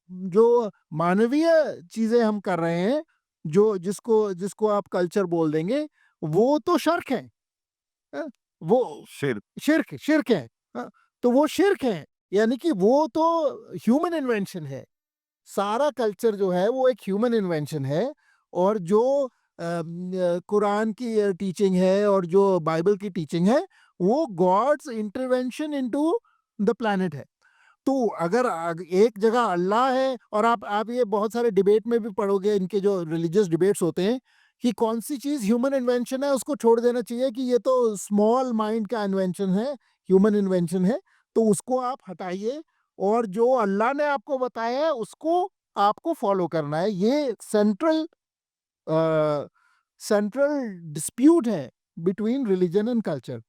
जो मानवीय चीजें हम कर रहे हैं, जिसको आप कल्चर बोल देंगे, वो तो शिर्क है। वो शिर्क है। तो वो शिर्क है, यानी कि वो तो ह्यूमन इन्वेंशन है। सारा कल्चर जो है वो एक ह्यूमन इन्वेंशन है। और जो कुरान की टीचिंग है और जो बाइबल की टीचिंग है, वो God's intervention into the planet है। तो अगर एक जगह अल्लाह है, और आप ये बहुत सारे डिबेट में भी पढ़ोगे, इनके जो रिलीजियस डिबेट्स होते हैं, कि कौन सी चीज ह्यूमन इन्वेंशन है उसको छोड़ देना चाहिए, कि ये तो स्मॉल माइंड का इन्वेंशन है, ह्यूमन इन्वेंशन है, तो उसको आप हटाइए, और जो अल्लाह ने आपको बताया है उसको आपको फॉलो करना है। ये सेंट्रल सेंट्रल डिस्प्यूट है बिटवीन रिलीजन एंड कल्चर।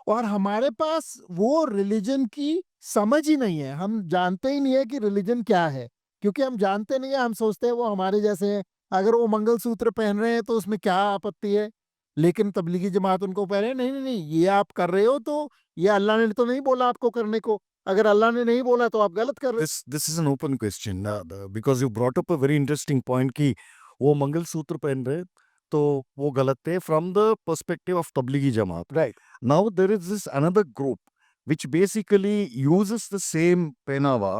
और हमारे पास वो रिलीजन की समझ ही नहीं है, हम जानते ही नहीं है कि रिलीजन क्या है, क्योंकि हम जानते नहीं है, हम सोचते हैं वो हमारे जैसे हैं। अगर वो मंगलसूत्र पहन रहे हैं तो उसमें क्या आपत्ति है, लेकिन तबलीगी जमात उनको कह रहे हैं नहीं नहीं नहीं, ये आप कर रहे हो तो ये अल्लाह ने तो नहीं बोला आपको करने को, अगर अल्लाह ने नहीं बोला तो आप गलत कर रहे हो। This is an open question because you brought up a very interesting point कि वो मंगलसूत्र पहन रहे तो वो गलत है from the perspective of Tablighi Jamaat. Right. Now there is this another group which basically uses the same पहनावा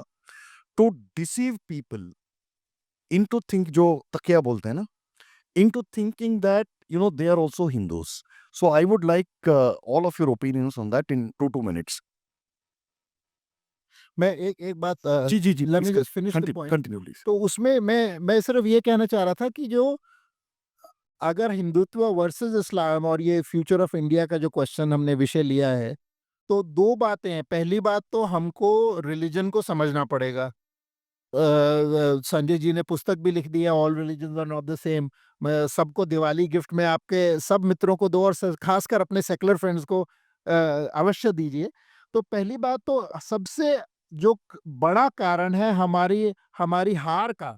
to deceive people into think जो तकिया बोलते हैं ना, into thinking that they are also Hindus. So I would like all of your opinions on that in 2 minutes. मैं एक बात जी जी जी let me please just finish the continue, point. continue please. तो उसमें मैं सिर्फ ये कहना चाह रहा था कि जो अगर हिंदुत्व वर्सेस इस्लाम और ये फ्यूचर ऑफ इंडिया का जो क्वेश्चन हमने विषय लिया है, तो दो बातें हैं। पहली बात तो हमको रिलीजन को समझना पड़ेगा। संजय जी ने पुस्तक भी लिख दी है, all religions are not the same. मैं सबको दिवाली गिफ्ट में आपके सब मित्रों को दो, और खासकर अपने सेकुलर फ्रेंड्स को अवश्य दीजिए। तो पहली बात तो सबसे जो बड़ा कारण है हमारी हमारी हार का,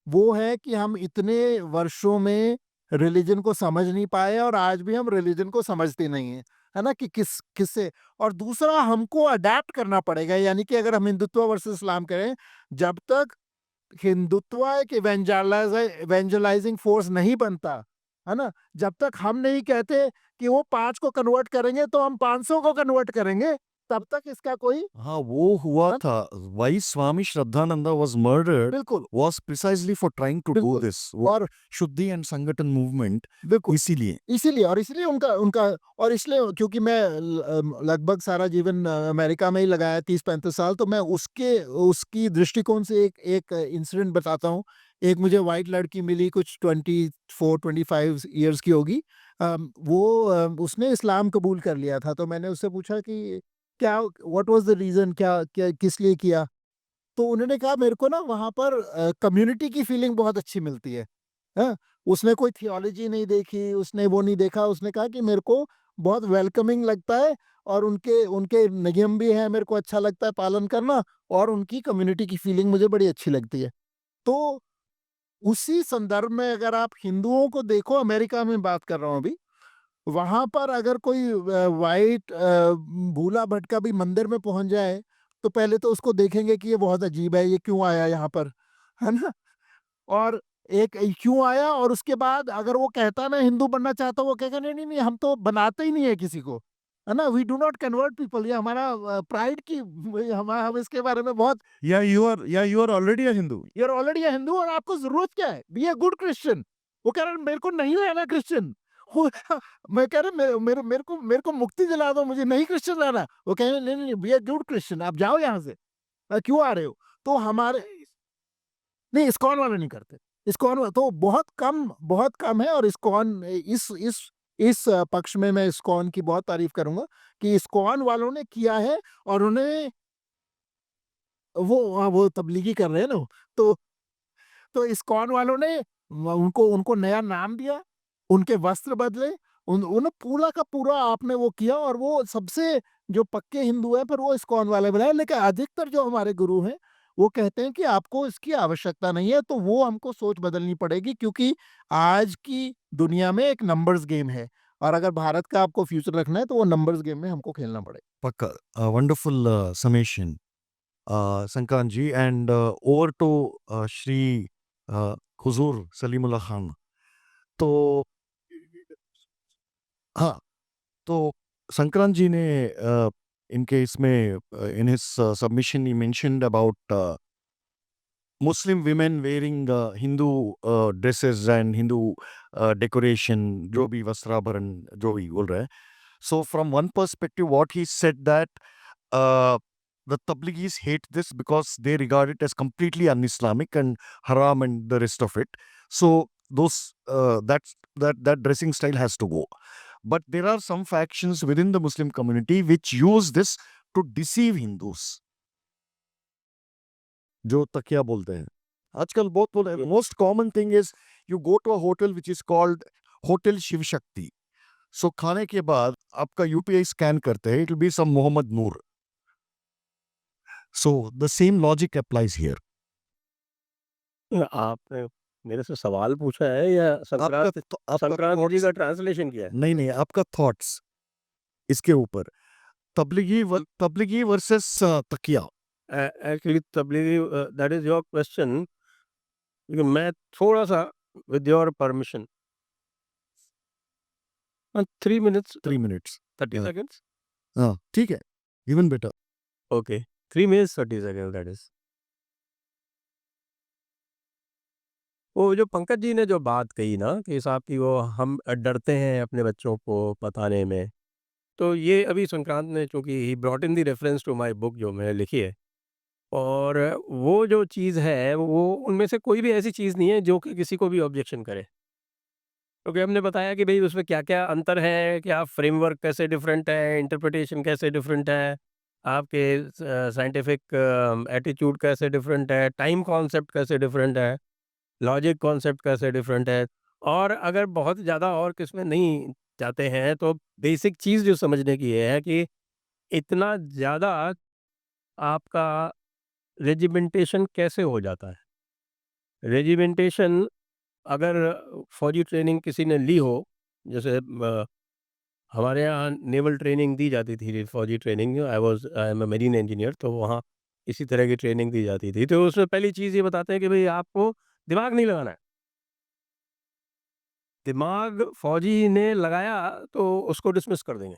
वो है कि हम इतने वर्षों में रिलीजन को समझ नहीं पाए, और आज भी हम रिलीजन को समझते नहीं हैं, है ना, कि किससे। और दूसरा, हमको अडेप्ट करना पड़ेगा, यानी कि अगर हम हिंदुत्व वर्सेस इस्लाम करें, जब तक हिंदुत्व एक इवेंजलाइजिंग फोर्स नहीं बनता, है ना, जब तक हम नहीं कहते कि वो 5 को कन्वर्ट करेंगे तो हम 500 को कन्वर्ट करेंगे, तब तक इसका कोई हाँ वो हुआ हाँ? था why स्वामी श्रद्धानंदा was murdered बिल्कुल was precisely for trying to do बिल्कुल। this वो और शुद्धि एंड संगठन मूवमेंट बिल्कुल इसीलिए इसीलिए उनका उनका और इसलिए क्योंकि मैं लगभग सारा जीवन अमेरिका में ही लगाया, 30-35 साल, तो मैं उसकी दृष्टिकोण से एक इंसिडेंट बताता हूँ। एक मुझे वाइट लड़की मिली, कुछ 24-25 इयर्स की होगी। वो उसने इस्लाम कबूल कर लिया था, तो मैंने उससे पूछा कि क्या व्हाट वाज द रीजन, क्या क्या किस लिए किया। तो उन्होंने कहा, मेरे को ना वहाँ पर कम्युनिटी की फीलिंग बहुत अच्छी मिलती है। हाँ, उसने कोई थियोलॉजी नहीं देखी, उसने वो नहीं देखा, उसने कहा कि मेरे को बहुत वेलकमिंग लगता है, और उनके उनके नियम भी हैं, मेरे को अच्छा लगता है पालन करना, और उनकी कम्युनिटी की फीलिंग मुझे बड़ी अच्छी लगती है। तो उसी संदर्भ में अगर आप हिंदुओं को देखो, अमेरिका में बात कर रहा हूँ अभी, वहाँ पर अगर कोई वाइट भूला भटका भी मंदिर में पहुँच जाए, तो पहले तो उसको देखेंगे कि ये बहुत अजीब है, ये क्यों आया यहाँ पर, है ना? और एक क्यों आया, और उसके बाद अगर वो कहता मैं हिंदू बनना चाहता हूँ, वो कहेगा नहीं नहीं नहीं, हम तो बनाते ही नहीं है किसी को, है ना, we do not convert people. ये हमारा प्राइड की, हम इसके बारे में बहुत, Yeah, you are already a Hindu. You are already a Hindu, और आपको जरूरत क्या है, बी अ गुड क्रिश्चियन। वो कह रहा है मेरे को नहीं रहना क्रिश्चियन। मैं कह रहा मेरे को मुक्ति दिला दो, मुझे नहीं क्रिश्चियन रहना। वो कह रहे नहीं नहीं, बी अ गुड क्रिश्चियन, आप जाओ यहाँ से, क्यों आ रहे हो। तो हमारे नहीं, इस्कॉन वाले नहीं करते। तो बहुत कम है, और इस्कॉन इस पक्ष में मैं इस्कॉन की बहुत तारीफ करूंगा कि इस्कॉन वालों ने किया है, और उन्हें वो तबलीगी कर रहे हैं ना, तो इस्कॉन वालों ने उनको उनको नया नाम दिया, उनके वस्त्र बदले, उन्हें पूरा का पूरा आपने वो किया, और वो सबसे जो पक्के हिंदू है फिर वो इस्कॉन वाले बनाए। लेकिन अधिकतर जो हमारे गुरु हैं, वो कहते हैं कि आपको इसकी आवश्यकता नहीं है। तो वो हमको सोच बदलनी पड़ेगी, क्योंकि आज की दुनिया में एक नंबर्स गेम है, और अगर भारत का आपको फ्यूचर रखना है तो वो नंबर्स गेम में हमको खेलना पड़ेगा। पक्का wonderful summation Sankrant ji and over to Shri Huzoor Salimullah Khan. तो हाँ, तो संक्रांत जी ने इनके इसमें in his submission he mentioned about Muslim women wearing Hindu dresses and Hindu decoration, जो भी वस्त्राभरण जो भी बोल रहा है। So from one perspective, what he said that the Tabligis hate this because they regard it as completely un-Islamic and haram and the rest of it. So those that dressing style has to go. But there are some factions within the Muslim community which use this to deceive Hindus. जो तकिया बोलते हैं आजकल बहुत बोल रहे हैं most common thing is you go to a hotel which is called hotel Shiv Shakti so खाने के बाद आपका यूपीआई स्कैन करते हैं it will be some Mohammad Noor so the same logic applies here आपने मेरे से सवाल पूछा है या संक्रांत जी का ट्रांसलेशन किया है? नहीं आपका थॉट्स इसके ऊपर तबलीगी वर्सेस तकिया actually Tablighi that is your question लेकिन मैं थोड़ा सा with your permission 3 minutes 3 minutes 30 Yeah. seconds हाँ ठीक है even better okay 3 minutes 30 seconds that is वो जो पंकज जी ने जो बात कही ना कि साहब की वो हम डरते हैं अपने बच्चों को बताने में तो ये अभी संक्रांत ने चूंकि he brought in the reference to my book जो मैंने लिखी है और वो जो चीज़ है वो उनमें से कोई भी ऐसी चीज़ नहीं है जो कि किसी को भी ऑब्जेक्शन करे क्योंकि हमने बताया कि भाई उसमें क्या क्या अंतर है क्या फ्रेमवर्क कैसे डिफरेंट है इंटरप्रिटेशन कैसे डिफरेंट है आपके साइंटिफिक एटीट्यूड कैसे डिफरेंट है टाइम कॉन्सेप्ट कैसे डिफरेंट है लॉजिक कॉन्सेप्ट कैसे डिफरेंट है और अगर बहुत ज़्यादा और किसमें नहीं जाते हैं तो बेसिक चीज़ जो समझने की है कि इतना ज़्यादा आपका रेजिमेंटेशन कैसे हो जाता है रेजिमेंटेशन अगर फौजी ट्रेनिंग किसी ने ली हो जैसे हमारे यहाँ नेवल ट्रेनिंग दी जाती थी फौजी training I am a marine engineer तो वहाँ इसी तरह की ट्रेनिंग दी जाती थी तो उसमें पहली चीज़ ये बताते हैं कि भाई आपको दिमाग नहीं लगाना है दिमाग फौजी ने लगाया तो उसको डिसमिस कर देंगे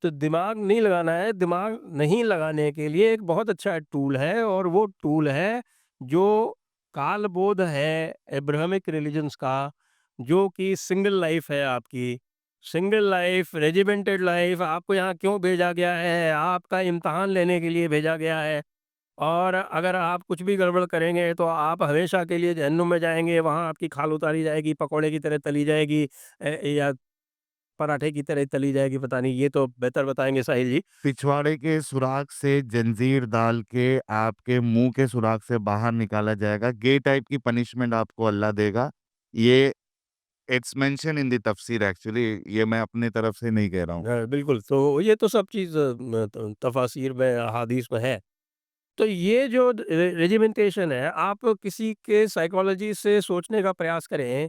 तो दिमाग नहीं लगाना है दिमाग नहीं लगाने के लिए एक बहुत अच्छा टूल है और वो टूल है जो कालबोध है एब्राहमिक रिलीजन्स का जो कि सिंगल लाइफ है आपकी सिंगल लाइफ रेजिमेंटेड लाइफ आपको यहाँ क्यों भेजा गया है आपका इम्तहान लेने के लिए भेजा गया है और अगर आप कुछ भी गड़बड़ करेंगे तो आप हमेशा के लिए जहन्नुम में जाएंगे वहाँ आपकी खाल उतारी जाएगी पकौड़े की तरह तली जाएगी या पराठे की तरह तली जाएगी पता नहीं ये तो बेहतर बताएंगे साहिल जी पिछवाड़े के सुराख से जंजीर डाल के आपके मुंह के सुराख से बाहर निकाला जाएगा गे टाइप की पनिशमेंट आपको अल्लाह देगा ये इट्स मेंशन इन द तफसीर एक्चुअली ये मैं अपने तरफ से नहीं कह रहा हूँ हाँ, बिल्कुल तो ये तो सब चीज़ तफासिर में अहादीस में है तो ये जो रेजिमेंटेशन है आप किसी के साइकोलॉजी से सोचने का प्रयास करें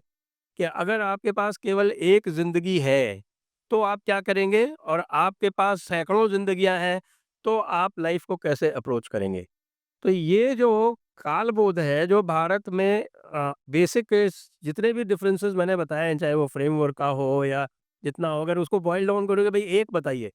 कि अगर आपके पास केवल एक ज़िंदगी है, तो आप क्या करेंगे? और आपके पास सैकड़ों ज़िंदगियाँ हैं, तो आप लाइफ़ को कैसे अप्रोच करेंगे? तो ये जो कालबोध है, जो भारत में बेसिक जितने भी डिफरेंसेस मैंने बताए हैं, चाहे वो फ्रेमवर्क का हो या जितना हो, अगर उसको बॉयल डाउन करोगे, भई एक बताइए।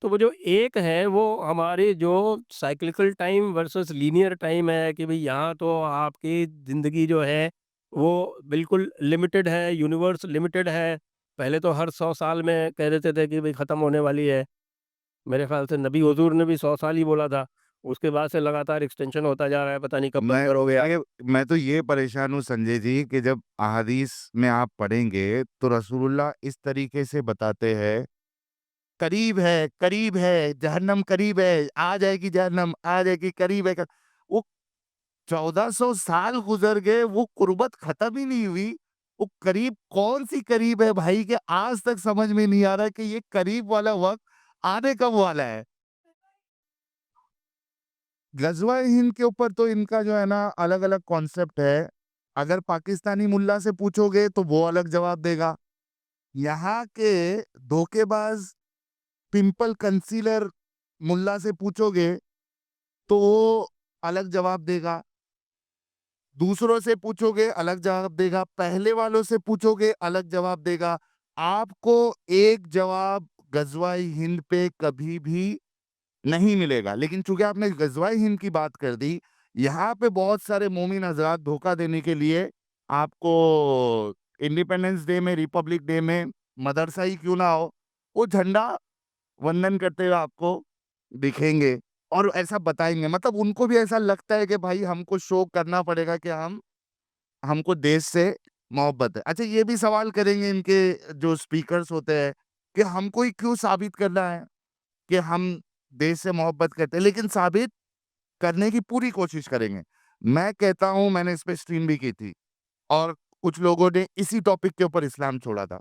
तो वो जो एक है, वो हमारी जो cyclical time versus linear time है कि भई यहाँ तो आपकी ज़िंदगी जो है वो बिल्कुल लिमिटेड है, यूनिवर्स लिमिटेड है। पहले तो हर 100 साल में कह देते थे कि भई ख़त्म होने वाली है। मेरे ख़्याल से नबी हुज़ूर ने भी 100 साल ही बोला था। उसके बाद से लगातार एक्सटेंशन होता जा रहा है, पता नहीं कब मैं बंकर हो गया। मैं तो ये परेशान हूँ संजय जी कि जब अहादीस में आप पढ़ेंगे तो रसूलुल्लाह इस तरीके से बताते हैं करीब है जहन्नम करीब है आ जाएगी जहन्नम आ जाएगी करीब है वो 1400 साल गुजर गए वो कुर्बत खत्म ही नहीं हुई वो करीब कौन सी करीब है भाई के आज तक समझ में नहीं आ रहा कि ये करीब वाला वक्त आने कब वाला है गजवा हिंद के ऊपर तो इनका जो है ना अलग अलग कॉन्सेप्ट है अगर पाकिस्तानी मुल्ला से पूछोगे तो वो अलग जवाब देगा यहाँ के धोखेबाज पिंपल कंसीलर मुल्ला से पूछोगे तो वो अलग जवाब देगा दूसरों से पूछोगे अलग जवाब देगा पहले वालों से पूछोगे अलग जवाब देगा आपको एक जवाब गजवाई हिंद पे कभी भी नहीं मिलेगा लेकिन चूंकि आपने गजवाई हिंद की बात कर दी यहाँ पे बहुत सारे मोमिन हजरात धोखा देने के लिए आपको इंडिपेंडेंस डे में रिपब्लिक डे में मदरसा ही क्यों ना हो वो झंडा वंदन करते हुए आपको दिखेंगे और ऐसा बताएंगे। मतलब उनको भी ऐसा लगता है कि भाई हमको शो करना पड़ेगा कि हमको देश से मोहब्बत है। अच्छा, ये भी सवाल करेंगे इनके जो स्पीकर्स होते हैं कि हमको ही क्यों साबित करना है कि हम देश से मोहब्बत करते हैं, लेकिन साबित करने की पूरी कोशिश करेंगे। मैं कहता हूँ, मैंने इस पे स्ट्रीम भी की थी और कुछ लोगों ने इसी टॉपिक के ऊपर इस्लाम छोड़ा था।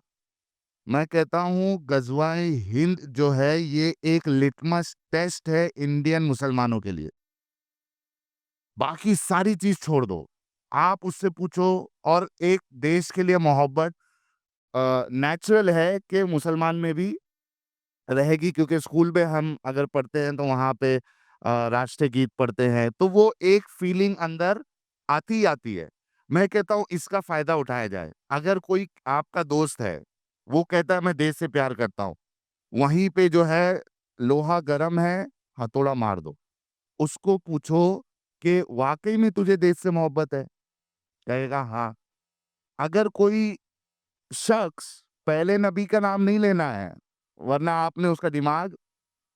मैं कहता हूँ गज़वाए हिंद जो है ये एक लिटमस टेस्ट है इंडियन मुसलमानों के लिए। बाकी सारी चीज़ छोड़ दो। आप उससे पूछो और एक देश के लिए मोहब्बत नेचुरल है कि मुसलमान में भी रहेगी, क्योंकि स्कूल में हम अगर पढ़ते हैं तो वहाँ पे राष्ट्रीय गीत पढ़ते हैं, तो वो एक फीलिंग अंदर आती ही आती है। मैं कहता हूँ इसका फ़ायदा उठाया जाए। अगर कोई आपका दोस्त है, वो कहता है मैं देश से प्यार करता हूँ, वहीं पे जो है लोहा गरम है, हथौड़ा मार दो। उसको पूछो कि वाक़ई में तुझे देश से मोहब्बत है? कहेगा हाँ। अगर कोई शख्स पहले नबी का नाम नहीं लेना है, वरना आपने उसका दिमाग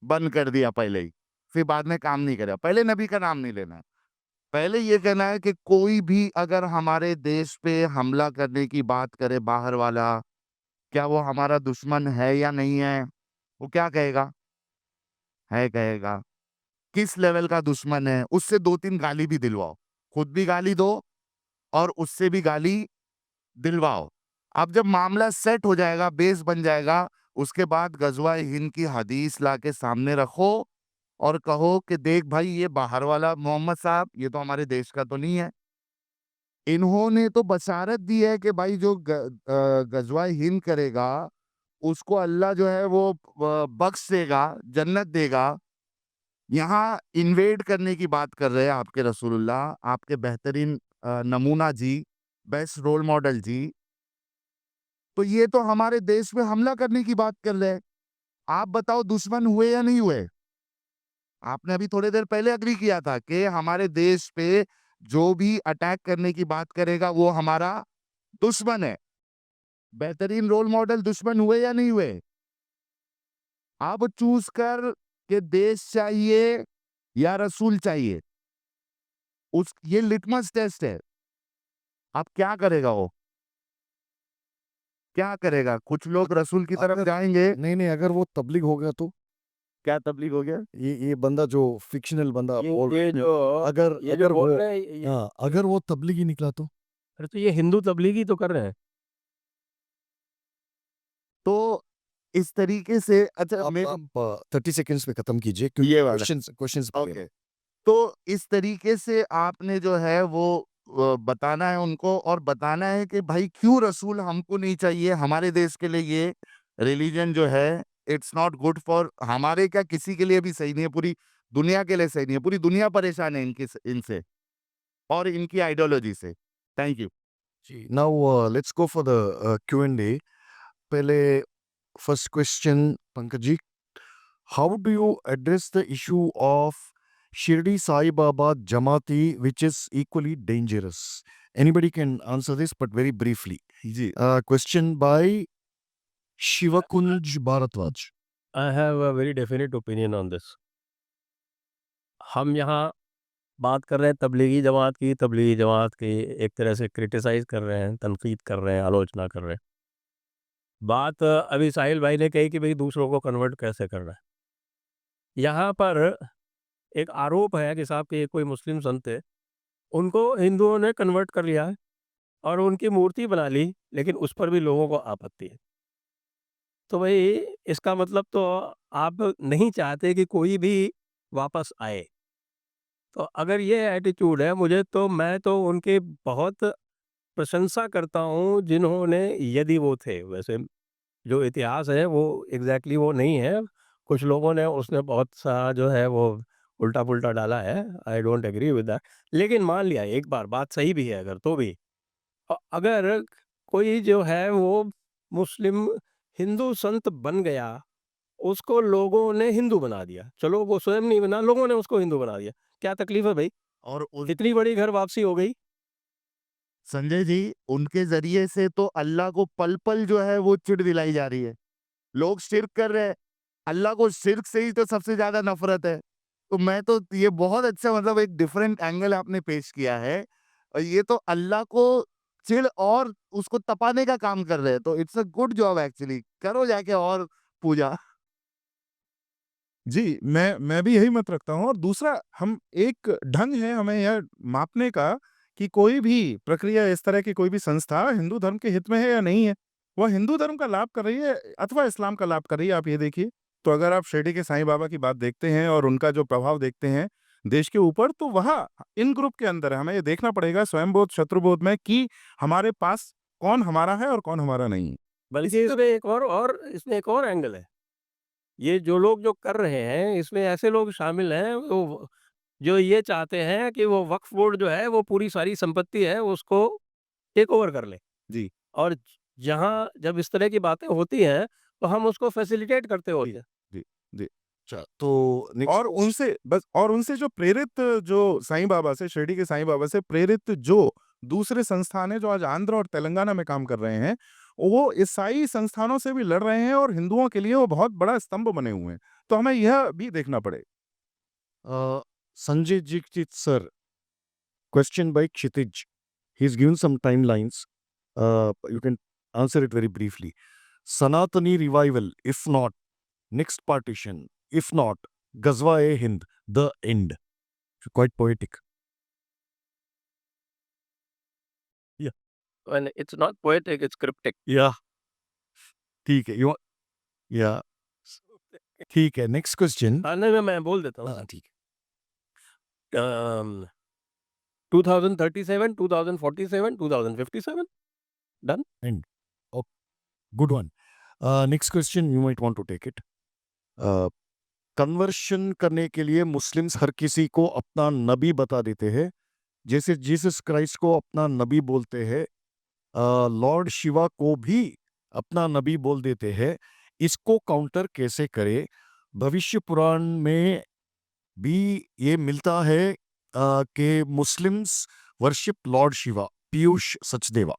बंद कर दिया पहले ही, फिर बाद में काम नहीं करा। पहले नबी का नाम नहीं लेना है। पहले ये कहना है कि कोई भी अगर हमारे देश पे हमला करने की बात करे बाहर वाला, क्या वो हमारा दुश्मन है या नहीं है? वो क्या कहेगा? है कहेगा। किस लेवल का दुश्मन है? उससे 2-3 गाली भी दिलवाओ। खुद भी गाली दो और उससे भी गाली दिलवाओ। अब जब मामला सेट हो जाएगा, बेस बन जाएगा, उसके बाद गज़वाए हिंद की हदीस लाके सामने रखो और कहो कि देख भाई, ये बाहर वाला मोहम्मद साहब, ये तो हमारे देश का तो नहीं है। इन्होंने तो बशारत दी है कि भाई जो गज़वाए हिंद करेगा, उसको अल्लाह जो है वो बख्श देगा, जन्नत देगा। यहाँ इन्वेड करने की बात कर रहे हैं आपके रसूलुल्लाह, आपके बेहतरीन नमूना जी, बेस्ट रोल मॉडल जी। तो ये तो हमारे देश में हमला करने की बात कर रहे हैं। आप बताओ दुश्मन हुए या नहीं हुए? आपने अभी थोड़ी देर पहले एग्री किया था कि हमारे देश पे जो भी अटैक करने की बात करेगा वो हमारा दुश्मन है। बेहतरीन रोल मॉडल दुश्मन हुए या नहीं हुए? अब चूज कर कि देश चाहिए या रसूल चाहिए। उस ये लिटमस टेस्ट है। अब क्या करेगा वो? क्या करेगा? कुछ लोग रसूल की तरफ अगर जाएंगे। नहीं, अगर वो तबलीग हो गया तो क्या तबलीग हो गया? ये बंदा जो फिक्शनल बंदा बोल ये जो अगर ये जो अगर बोल वो रहे हैं हाँ, अगर वो तबलीगी निकला तो अरे तो ये हिंदू तबलीगी तो कर रहे हैं। तो इस तरीके से अच्छा आप 30 सेकंड्स में खत्म कीजिए क्योंकि ये वाला क्वेश्चंस ओके। तो इस तरीके से आपने जो है वो बताना है उनको और बताना है कि भाई क्यों रसूल हमको नहीं चाहिए, हमारे देश के लिए ये रिलीजन जो है इट्स नॉट गुड फॉर हमारे, क्या किसी के लिए भी सही नहीं है, पूरी दुनिया के लिए सही नहीं है। पूरी दुनिया परेशान है इनसे और इनकी आइडियोलॉजी से। Thank you. जी now let's go for the Q&A। पहले first question Pankaj ji, how do you address the issue of Shirdi Sai Baba Jamati, which is equally dangerous? Anybody can answer this, but very briefly. जी Question by Shivakunj Bharatwaj. I have a very definite opinion on this. हम यहाँ बात कर रहे हैं तबलीगी जमात की एक तरह से क्रिटिसाइज़ कर रहे हैं, तनकीद कर रहे हैं, आलोचना कर रहे हैं। बात अभी साहिल भाई ने कही कि भई दूसरों को कन्वर्ट कैसे करना है। यहाँ पर एक आरोप है कि साहब कि कोई मुस्लिम संत थे, उनको हिंदुओं ने कन्वर्ट कर लिया है और उनकी मूर्ति बना ली, लेकिन उस पर भी लोगों को आपत्ति है। तो भई इसका मतलब तो आप नहीं चाहते कि कोई भी वापस आए। तो अगर ये एटीट्यूड है, मैं तो उनकी बहुत प्रशंसा करता हूँ जिन्होंने, यदि वो थे, वैसे जो इतिहास है वो एग्ज़ैक्टली वो नहीं है। कुछ लोगों ने उसमें बहुत सा जो है वो उल्टा-पुल्टा डाला है, I don't agree with that. लेकिन मान लिया एक बार बात सही भी है अगर, तो भी अगर कोई जो है वो मुस्लिम हिंदू संत बन गया, उसको लोगों ने हिंदू बना दिया। चलो वो स्वयं नहीं बना, लोगों ने उसको हिंदू बना दिया। क्या तकलीफ़ है भई? और इतनी बड़ी घर वापसी हो गई। संजय जी, उनके जरिए से तो अल्लाह को पल पल जो है वो चिढ़ दिलाई जा रही है। लोग शिर्क कर रहे हैं, अल्लाह को शिर्क से ही तो सबसे ज्यादा नफरत है। तो मैं तो ये बहुत अच्छा मतलब एक डिफरेंट एंगल आपने पेश किया है, और ये तो अल्लाह को चिढ़ और उसको तपाने का काम कर रहे हैं, तो it's a good job actually, करो जाके और पूजा। जी, मैं भी यही मत रखता हूँ। और दूसरा, हम एक ढंग है हमें यह मापने का कि कोई भी प्रक्रिया, इस तरह की कोई भी संस्था हिंदू धर्म के हित में है या नहीं है। वह हिंदू धर्म का लाभ कर रही है अथवा इस्लाम का लाभ कर रही है, आप ये देखिए। तो अगर आप शिरडी के साईं बाबा की बात देखते हैं और उनका जो प्रभाव देखते हैं देश के ऊपर, तो वह इन ग्रुप के अंदर है। हमें ये देखना पड़ेगा स्वयंबोध, शत्रुबोध में कि हमारे पास कौन हमारा है और कौन हमारा नहीं है। बल्कि इसमें एक और एंगल है। ये जो लोग जो कर रहे हैं, इसमें ऐसे लोग शामिल हैं जो ये चाहते हैं कि वो वक्फ बोर्ड जो है, वो पूरी सारी संपत्ति है उसको टेक ओवर कर ले। जी। और जहाँ जब इस तरह की बातें होती हैं, तो हम उसको फैसिलिटेट करते होते हैं। जी, जी। अच्छा, तो नेक्स्ट और उनसे जो प्रेरित, जो साईं बाबा से, शिरडी के साईं बाबा से प्रेरित जो दूसरे संस्थान हैं, जो आज आंध्र और तेलंगाना में काम कर रहे हैं, वो ईसाई संस्थानों से भी लड़ रहे हैं और हिंदुओं के लिए वो बहुत बड़ा स्तंभ बने हुए हैं। तो हमें यह भी देखना पड़े। Sanjay Jikchit sir, question by Kshitij. He's given some timelines. You can answer it very briefly. Sanatani revival, if not, next partition, if not, Ghazwa-e-Hind, the end. Quite poetic. And it's not poetic, it's cryptic. Yeah, ठीक है. You want, yeah, ठीक है. Next question. हाँ, नहीं, मैं बोल देता हूँ। हाँ, ठीक है. 2037, 2047, 2057, done. End. Okay, good one. Next question, you might want to take it. Conversion करने के लिए मुस्लिम्स हर किसी को अपना नबी बता देते हैं, जैसे जीसस क्राइस्ट को अपना नबी बोलते हैं, लॉर्ड शिवा को भी अपना नबी बोल देते हैं. इसको काउंटर कैसे करें? भविष्य पुराण में भी ये मिलता है कि Muslims worship Lord Shiva. Piyush Sachdeva.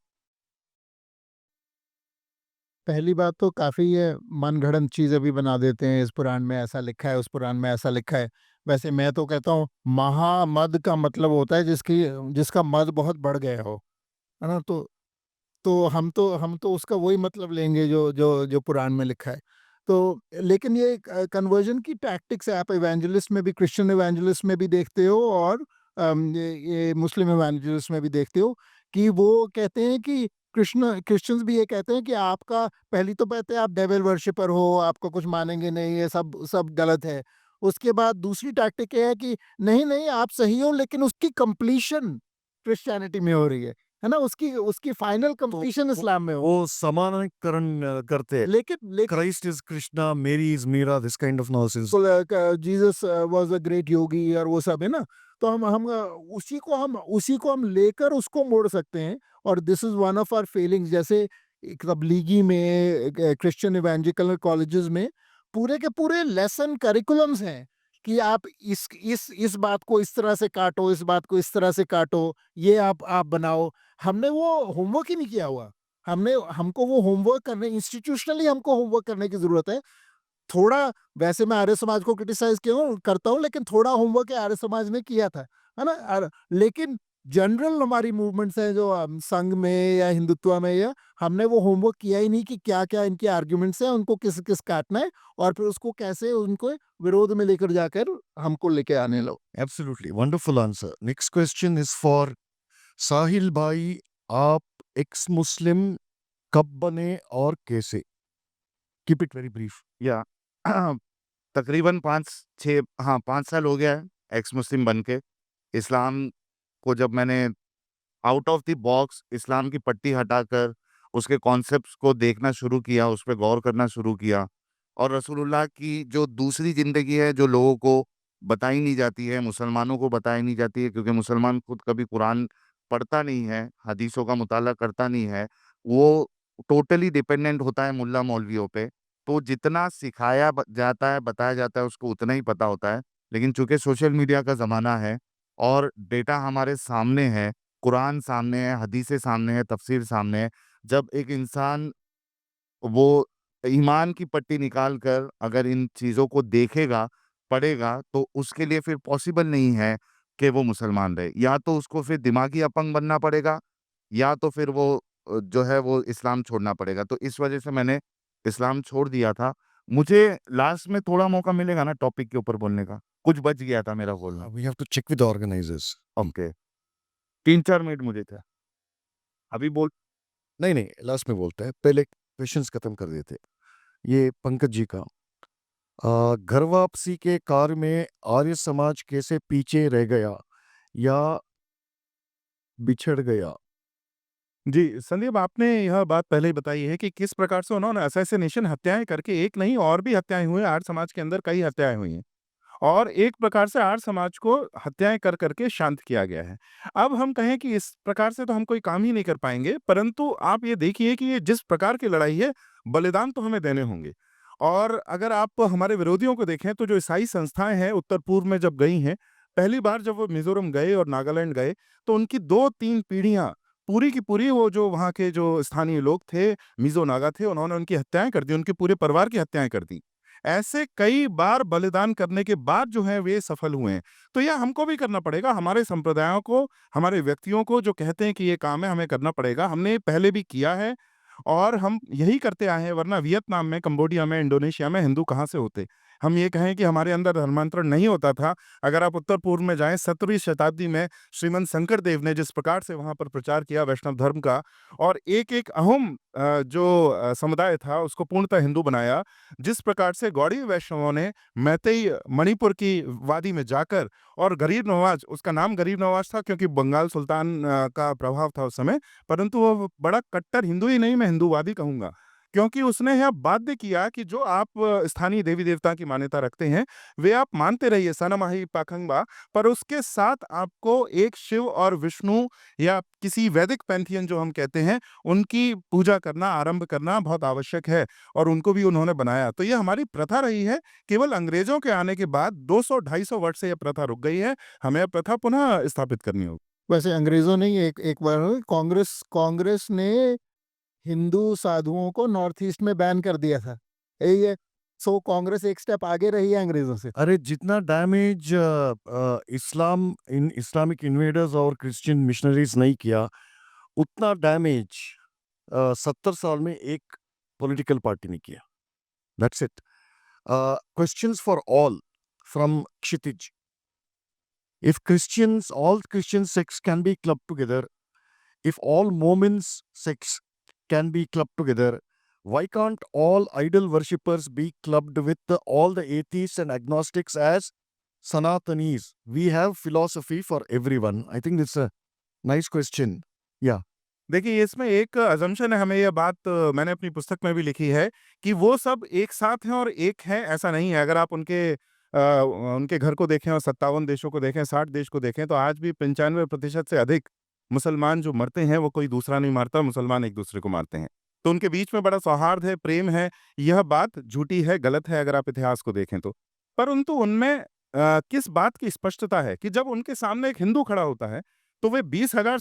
पहली बात तो काफ़ी ये मनगढ़ंत चीज़ें भी बना देते हैं, इस पुराण में ऐसा लिखा है, उस पुराण में ऐसा लिखा है। वैसे मैं तो कहता हूँ महामद का मतलब होता है जिसका मद बहुत बढ़ गया हो, है ना? तो हम तो उसका वही मतलब लेंगे जो पुराण में लिखा है। तो लेकिन ये कन्वर्जन की टैक्टिक्स है, आप इवेंजलिस्ट में भी, क्रिश्चियन इवेंजलिस्ट में भी देखते हो, और ये मुस्लिम इवेंजलिस्ट में भी देखते हो कि वो कहते हैं कि क्रिश्चियंस भी ये कहते हैं कि आपका, पहली तो कहते हैं आप डेविल वर्शिपर हो, आपको कुछ मानेंगे नहीं, ये सब गलत है। उसके बाद दूसरी टैक्टिक ये है कि नहीं आप सही हो, लेकिन उसकी कंप्लीशन क्रिश्चियनिटी में हो रही है ना? उसकी फाइनल कंप्लीशन इस्लाम में हो। वो समानाधिकरण करते हैं. लेकिन Christ is Krishna, Mary is Meera, this kind of nonsense. Jesus was a great yogi और वो सब है ना, तो उसी को हम लेकर उसको मोड़ सकते हैं। और this is one of our failings. जैसे एक तबलीगी में, क्रिश्चियन इवेंजिकल कॉलेजेस में पूरे के पूरे लेसन करिकुलम्स हैं कि आप इस बात को इस तरह से काटो, इस बात को इस तरह से काटो, ये आप बनाओ। हमने वो होमवर्क ही नहीं किया हुआ। हमको वो होमवर्क करने, इंस्टीट्यूशनली हमको होमवर्क करने की जरूरत है। थोड़ा, वैसे मैं आर्य समाज को क्रिटिसाइज करता हूँ, लेकिन थोड़ा होमवर्क आर्य समाज ने किया था, है ना? लेकिन जनरल हमारी मूवमेंट्स हैं जो संघ में या हिंदुत्व में, या हमने वो होमवर्क किया ही नहीं कि क्या क्या इनके आर्ग्यूमेंट्स हैं, उनको किस किस काटना है, और फिर उसको कैसे उनको विरोध में लेकर जाकर हमको लेके आने लो। Absolutely. Wonderful answer. Next question is for साहिल भाई. आप एक्स मुस्लिम कब बने और कैसे? Keep it very brief. या तकरीबन 5 साल हो गया है एक्स मुस्लिम बन के। इस्लाम को जब मैंने आउट ऑफ द बॉक्स, इस्लाम की पट्टी हटाकर उसके कॉन्सेप्ट्स को देखना शुरू किया, उस पर गौर करना शुरू किया, और रसूलुल्लाह की जो दूसरी ज़िंदगी है जो लोगों को बताई नहीं जाती है, मुसलमानों को बताई नहीं जाती है, क्योंकि मुसलमान खुद कभी कुरान पढ़ता नहीं है, हदीसों का मुताला करता नहीं है, वो टोटली डिपेंडेंट होता है मुल्ला मौलवियों पे। तो जितना सिखाया जाता है, बताया जाता है, उसको उतना ही पता होता है। लेकिन चूंकि सोशल मीडिया का ज़माना है और डेटा हमारे सामने है, कुरान सामने है, हदीसें सामने है, तफसीर सामने है, जब एक इंसान वो ईमान की पट्टी निकाल कर अगर इन चीज़ों को देखेगा, पढ़ेगा, तो उसके लिए फिर पॉसिबल नहीं है कि वो मुसलमान रहे। या तो उसको फिर दिमागी अपंग बनना पड़ेगा, या तो फिर वो जो है वो इस्लाम छोड़ना पड़ेगा। तो इस वजह से मैंने इस्लाम छोड़ दिया था। मुझे लास्ट में थोड़ा मौका मिलेगा ना टॉपिक के ऊपर बोलने का? कुछ बच गया था मेरा बोलना। We have to check with the organizers. Okay, 3-4 minute मुझे था। अभी बोल। नहीं नहीं, लास्ट में बोलते हैं, पहले क्वेश्चंस खत्म कर देते। ये पंकज जी का घर वापसी के कार्य में आर्य समाज कैसे पीछे रह गया या बिछड़ गया? जी, संदीप, आपने यह बात पहले ही बताई है कि किस प्रकार से उन्होंने असैसिनेशन हत्याएँ करके, एक नहीं और भी हत्याएँ हुई हैं, आर्य समाज के अंदर कई हत्याएँ हुई हैं। और एक प्रकार से आर्य समाज को हत्याएँ कर के शांत किया गया है। अब हम कहें कि इस प्रकार से तो हम कोई काम ही नहीं कर पाएँगे, परंतु आप ये देखिए कि ये जिस प्रकार की लड़ाई है, बलिदान तो हमें देने होंगे। और अगर आप हमारे विरोधियों को देखें, तो जो ईसाई संस्थाएँ हैं उत्तर-पूर्व में जब गई हैं, पहली बार जब वो मिज़ोरम गए और नागालैंड गए, तो उनकी 2-3 पीढ़ियाँ पूरी की पूरी, वो जो वहाँ के जो स्थानीय लोग थे, मिज़ो नागा थे, उन्होंने उनकी हत्याएँ कर दी, उनके पूरे परिवार की हत्याएँ कर दी। ऐसे कई बार बलिदान करने के बाद जो है वे सफल हुए हैं। तो यह हमको भी करना पड़ेगा, हमारे संप्रदायों को, हमारे व्यक्तियों को जो कहते हैं कि ये काम है, हमें करना पड़ेगा। हमने पहले भी किया है और हम यही करते आए हैं, वरना वियतनाम में, कंबोडिया में, इंडोनेशिया में हिंदू कहाँ से होते? हम ये कहें कि हमारे अंदर धर्मांतरण नहीं होता था। अगर आप उत्तर-पूर्व में जाएँ, 17वीं शताब्दी में श्रीमंत शंकरदेव ने जिस प्रकार से वहाँ पर प्रचार किया वैष्णव धर्म का, और एक-एक अहोम समुदाय था, उसको पूर्णतः हिंदू बनाया। जिस प्रकार से गौड़ीय वैष्णवों ने मैतेई मणिपुर की वादी में जाकर, और गरीब नवाज, उसका नाम गरीब नवाज था क्योंकि बंगाल सुल्तान का प्रभाव था उस समय, परंतु वो बड़ा कट्टर हिंदू ही नहीं, मैं हिंदूवादी कहूँगा। क्योंकि उसने यह बाध्य किया कि जो आप स्थानीय देवी-देवता की मान्यता रखते हैं, वे आप मानते रहिए, सनमाही पाखंबा, पर उसके साथ आपको एक शिव और विष्णु या किसी वैदिक पैंथियन जो हम कहते हैं, उनकी पूजा करना, आरंभ करना बहुत आवश्यक है, और उनको भी उन्होंने बनाया। तो ये हमारी प्रथा रही है, केवल अंग्रेज़ों के आने के बाद 200-250 वर्ष से ये प्रथा रुक गई है, हमें यह प्रथा पुनः स्थापित करनी होगी। वैसे अंग्रेजों ने ही एक एक बार कांग्रेस कांग्रेस ने हिंदू साधुओं को नॉर्थ ईस्ट में बैन कर दिया था। यही है। सो कांग्रेस एक स्टेप आगे रही है अंग्रेजों से। अरे जितना डैमेज इस्लामिक इन्वेडर्स और क्रिश्चियन मिशनरीज नहीं किया, उतना डैमेज 70 साल में एक पॉलिटिकल पार्टी ने किया। That's it. Questions for all from Kshitij. If Christians, all Christian sects can be clubbed together, if all Mormons sects can be clubbed together, why can't all idol worshippers be clubbed with all the atheists and agnostics as Sanatanis? We have philosophy for everyone. I think it's a nice question. Yeah. देखिए, इसमें एक assumption है, हमें यह बात मैंने अपनी पुस्तक में भी लिखी है कि वो सब एक साथ हैं और एक हैं, ऐसा नहीं है। अगर आप उनके घर को देखें और 57 देशों को देखें, 60 देश को देखें, तो आज भी 95% से अधिक मुसलमान जो मरते हैं, वो कोई दूसरा नहीं मारता, मुसलमान एक-दूसरे को मारते हैं। तो उनके बीच में बड़ा सौहार्द है, प्रेम है, यह बात झूठी है, गलत है अगर आप इतिहास को देखें तो। परंतु उनमें किस बात की स्पष्टता है कि जब उनके सामने एक हिंदू खड़ा होता है, तो वे 20,000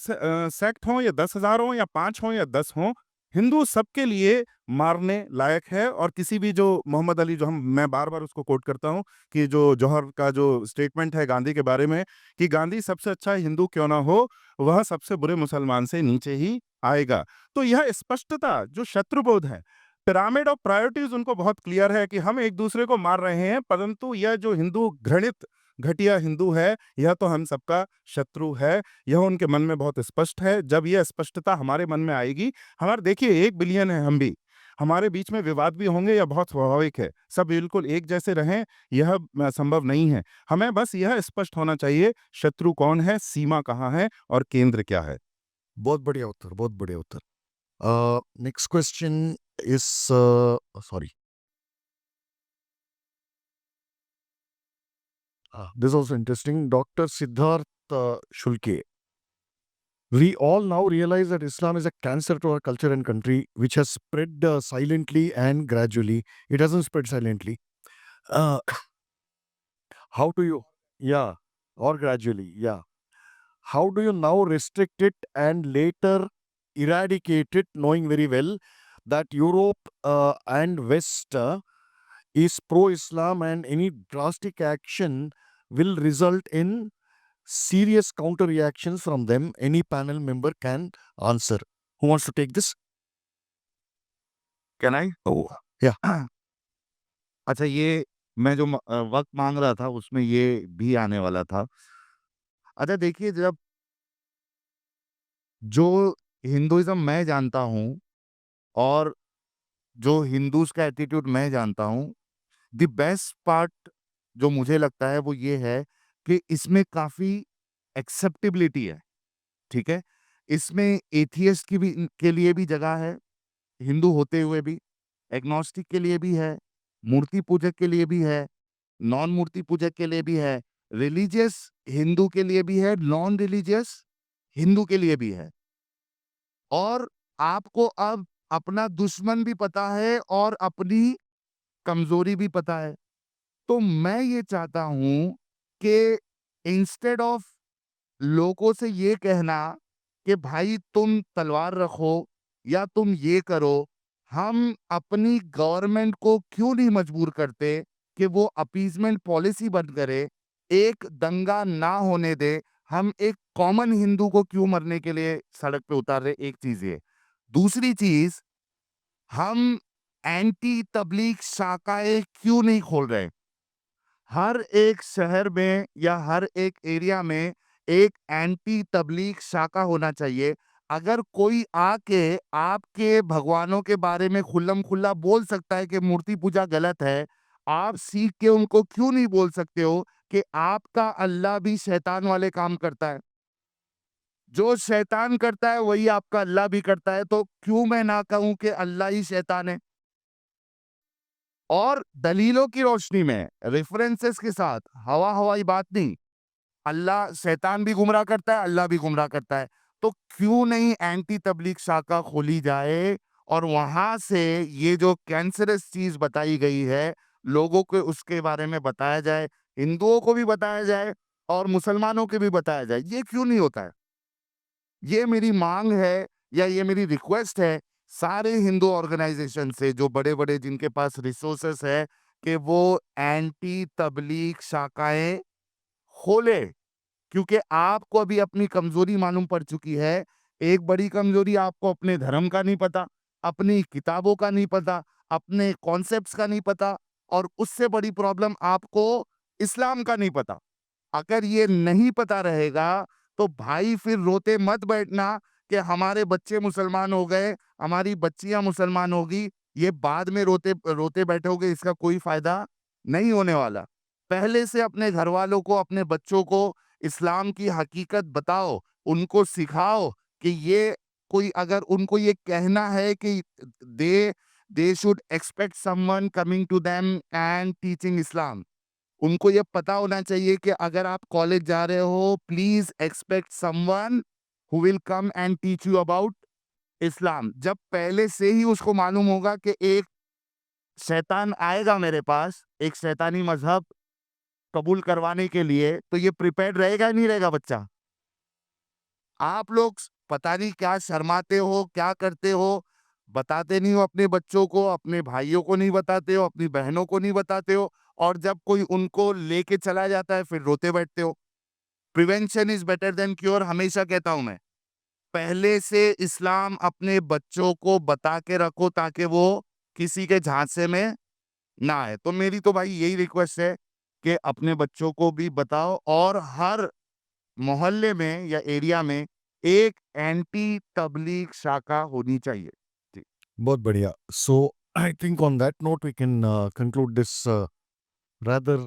सेक्ट हों या 10,000 हों या 5 हों या 10 हों, हिंदू सबके लिए मारने लायक है। और किसी भी जो मोहम्मद अली, जो मैं बार-बार उसको कोट करता हूँ, कि जो जौहर का जो स्टेटमेंट है गांधी के बारे में, कि गांधी सबसे अच्छा हिंदू क्यों ना हो, वह सबसे बुरे मुसलमान से नीचे ही आएगा। तो यह स्पष्टता, जो शत्रुबोध है, पिरामिड ऑफ प्रायोरिटीज उनको बहुत क्लियर है कि हम एक-दूसरे को मार रहे हैं, परंतु यह जो हिंदू घृणित घटिया हिंदू है, यह तो हम सबका शत्रु है। यह उनके मन में बहुत स्पष्ट है। जब यह स्पष्टता हमारे मन में आएगी, हमारे देखिए 1 बिलियन है हम भी, हमारे बीच में विवाद भी होंगे, यह बहुत स्वाभाविक है। सब बिल्कुल एक जैसे रहें, यह संभव नहीं है। हमें बस यह स्पष्ट होना चाहिए, शत्रु कौन है, सीमा कहाँ है और केंद्र क्या है। बहुत बढ़िया उत्तर, बहुत बढ़िया उत्तर। Next question is sorry, this is also interesting. Dr. Siddharth Shulke. We all now realize that Islam is a cancer to our culture and country, which has spread silently and gradually. It hasn't spread silently. Uh, how do you, yeah, or gradually, yeah. How do you now restrict it and later eradicate it, knowing very well that Europe and West is pro-Islam, and any drastic action will result in serious counter reactions from them. Any panel member can answer. Who wants to take this? Can I? Oh, yeah. अच्छा, ये मैं जो वक्त मांग रहा था उसमें ये भी आने वाला था। अच्छा देखिए, जब जो हिंदुइज्म मैं जानता हूँ और जो हिंदूज का एटीट्यूड मैं जानता हूँ, द बेस्ट पार्ट जो मुझे लगता है वो ये है कि इसमें काफी एक्सेप्टेबिलिटी है। ठीक है, इसमें एथियस्ट की भी के लिए भी जगह है, हिंदू होते हुए भी, एग्नोस्टिक के लिए भी है, मूर्ति पूजक के लिए भी है, नॉन मूर्ति पूजक के लिए भी है, रिलीजियस हिंदू के लिए भी है, नॉन रिलीजियस हिंदू के लिए भी है। और आपको अब अपना दुश्मन भी पता है और अपनी कमजोरी भी पता है। तो मैं ये चाहता हूं कि इंस्टेड ऑफ लोगों से ये कहना कि भाई तुम तलवार रखो या तुम ये करो, हम अपनी गवर्नमेंट को क्यों नहीं मजबूर करते कि वो अपीजमेंट पॉलिसी बंद करे, एक दंगा ना होने दे, हम एक कॉमन हिंदू को क्यों मरने के लिए सड़क पे उतार रहे? एक चीज ये। दूसरी चीज, हम एंटी तबलीग शाखाएं क्यों नहीं खोल रहे? हर एक शहर में या हर एक एरिया में एक एंटी तबलीग शाखा होना चाहिए। अगर कोई आके आपके भगवानों के बारे में खुल्लम खुल्ला बोल सकता है कि मूर्ति पूजा गलत है, आप सीख के उनको क्यों नहीं बोल सकते हो कि आपका अल्लाह भी शैतान वाले काम करता है? जो शैतान करता है वही आपका अल्लाह भी करता है, तो क्यों मैं ना कहूं कि अल्लाह ही शैतान है? और दलीलों की रोशनी में, रेफरेंसेस के साथ, हवा हवाई बात नहीं। अल्लाह शैतान भी गुमराह करता है, अल्लाह भी गुमराह करता है। तो क्यों नहीं एंटी तबलीग शाखा खोली जाए और वहां से ये जो कैंसरस चीज बताई गई है, लोगों को उसके बारे में बताया जाए, हिंदुओं को भी बताया जाए और मुसलमानों को भी बताया जाए। ये क्यों नहीं होता है? ये मेरी मांग है या ये मेरी रिक्वेस्ट है सारे हिंदू ऑर्गेनाइजेशन से, जो बड़े बड़े जिनके पास रिसोर्सेस है, कि वो एंटी तबलीग शाखाएं खोले। क्योंकि आपको अभी अपनी कमजोरी मालूम पड़ चुकी है। एक बड़ी कमजोरी, आपको अपने धर्म का नहीं पता, अपनी किताबों का नहीं पता, अपने कॉन्सेप्ट्स का नहीं पता, और उससे बड़ी प्रॉब्लम आपको इस्लाम का नहीं पता। अगर ये नहीं पता रहेगा तो भाई फिर रोते मत बैठना कि हमारे बच्चे मुसलमान हो गए, हमारी बच्चियां मुसलमान होगी। ये बाद में रोते रोते बैठोगे, इसका कोई फायदा नहीं होने वाला। पहले से अपने घर वालों को, अपने बच्चों को इस्लाम की हकीकत बताओ, उनको सिखाओ कि ये कोई, अगर उनको ये कहना है कि they they should expect someone coming to them and teaching Islam, उनको ये पता होना चाहिए कि अगर आप कॉलेज जा रहे हो, please expect someone who will come and teach you about Islam. जब पहले से ही उसको मालूम होगा कि एक शैतान आएगा मेरे पास, एक शैतानी मजहब कबूल करवाने के लिए, तो ये प्रिपेयर्ड रहेगा नहीं रहेगा बच्चा? आप लोग पता नहीं क्या शर्माते हो, क्या करते हो, बताते नहीं हो अपने बच्चों को, अपने भाइयों को नहीं बताते हो, अपनी बहनों को नहीं बताते हो, और जब कोई उनको लेके चला जाता है फिर रोते बैठते हो। Prevention is better than cure, हमेशा कहता हूं मैं। पहले से इस्लाम अपने बच्चों को बता के रखो ताकि वो किसी के झांसे में ना आए। तो मेरी तो भाई यही रिक्वेस्ट है कि अपने बच्चों को भी बताओ, और हर मोहल्ले में या एरिया में एक एंटी तबलीग शाखा होनी चाहिए। जी। बहुत बढ़िया. So I think on that note we can conclude this rather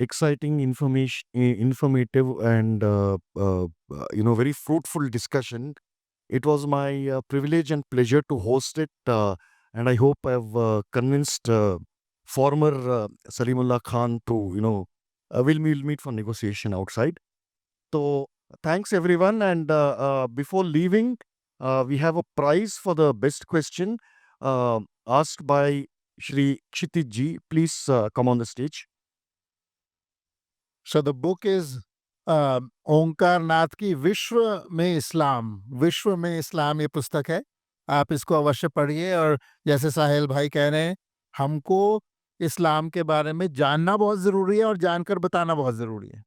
exciting informative and very fruitful discussion. It was my privilege and pleasure to host it, and I hope I've convinced former Salimullah Khan to we'll meet for negotiation outside. So thanks everyone, and before leaving, we have a prize for the best question asked by Shri Kshitij ji. Please come on the stage. So the book is ओंकार नाथ की विश्व में इस्लाम ये पुस्तक है, आप इसको अवश्य पढ़िए। और जैसे साहिल भाई कह रहे हैं, हमको इस्लाम के बारे में जानना बहुत ज़रूरी है और जानकर बताना बहुत ज़रूरी है।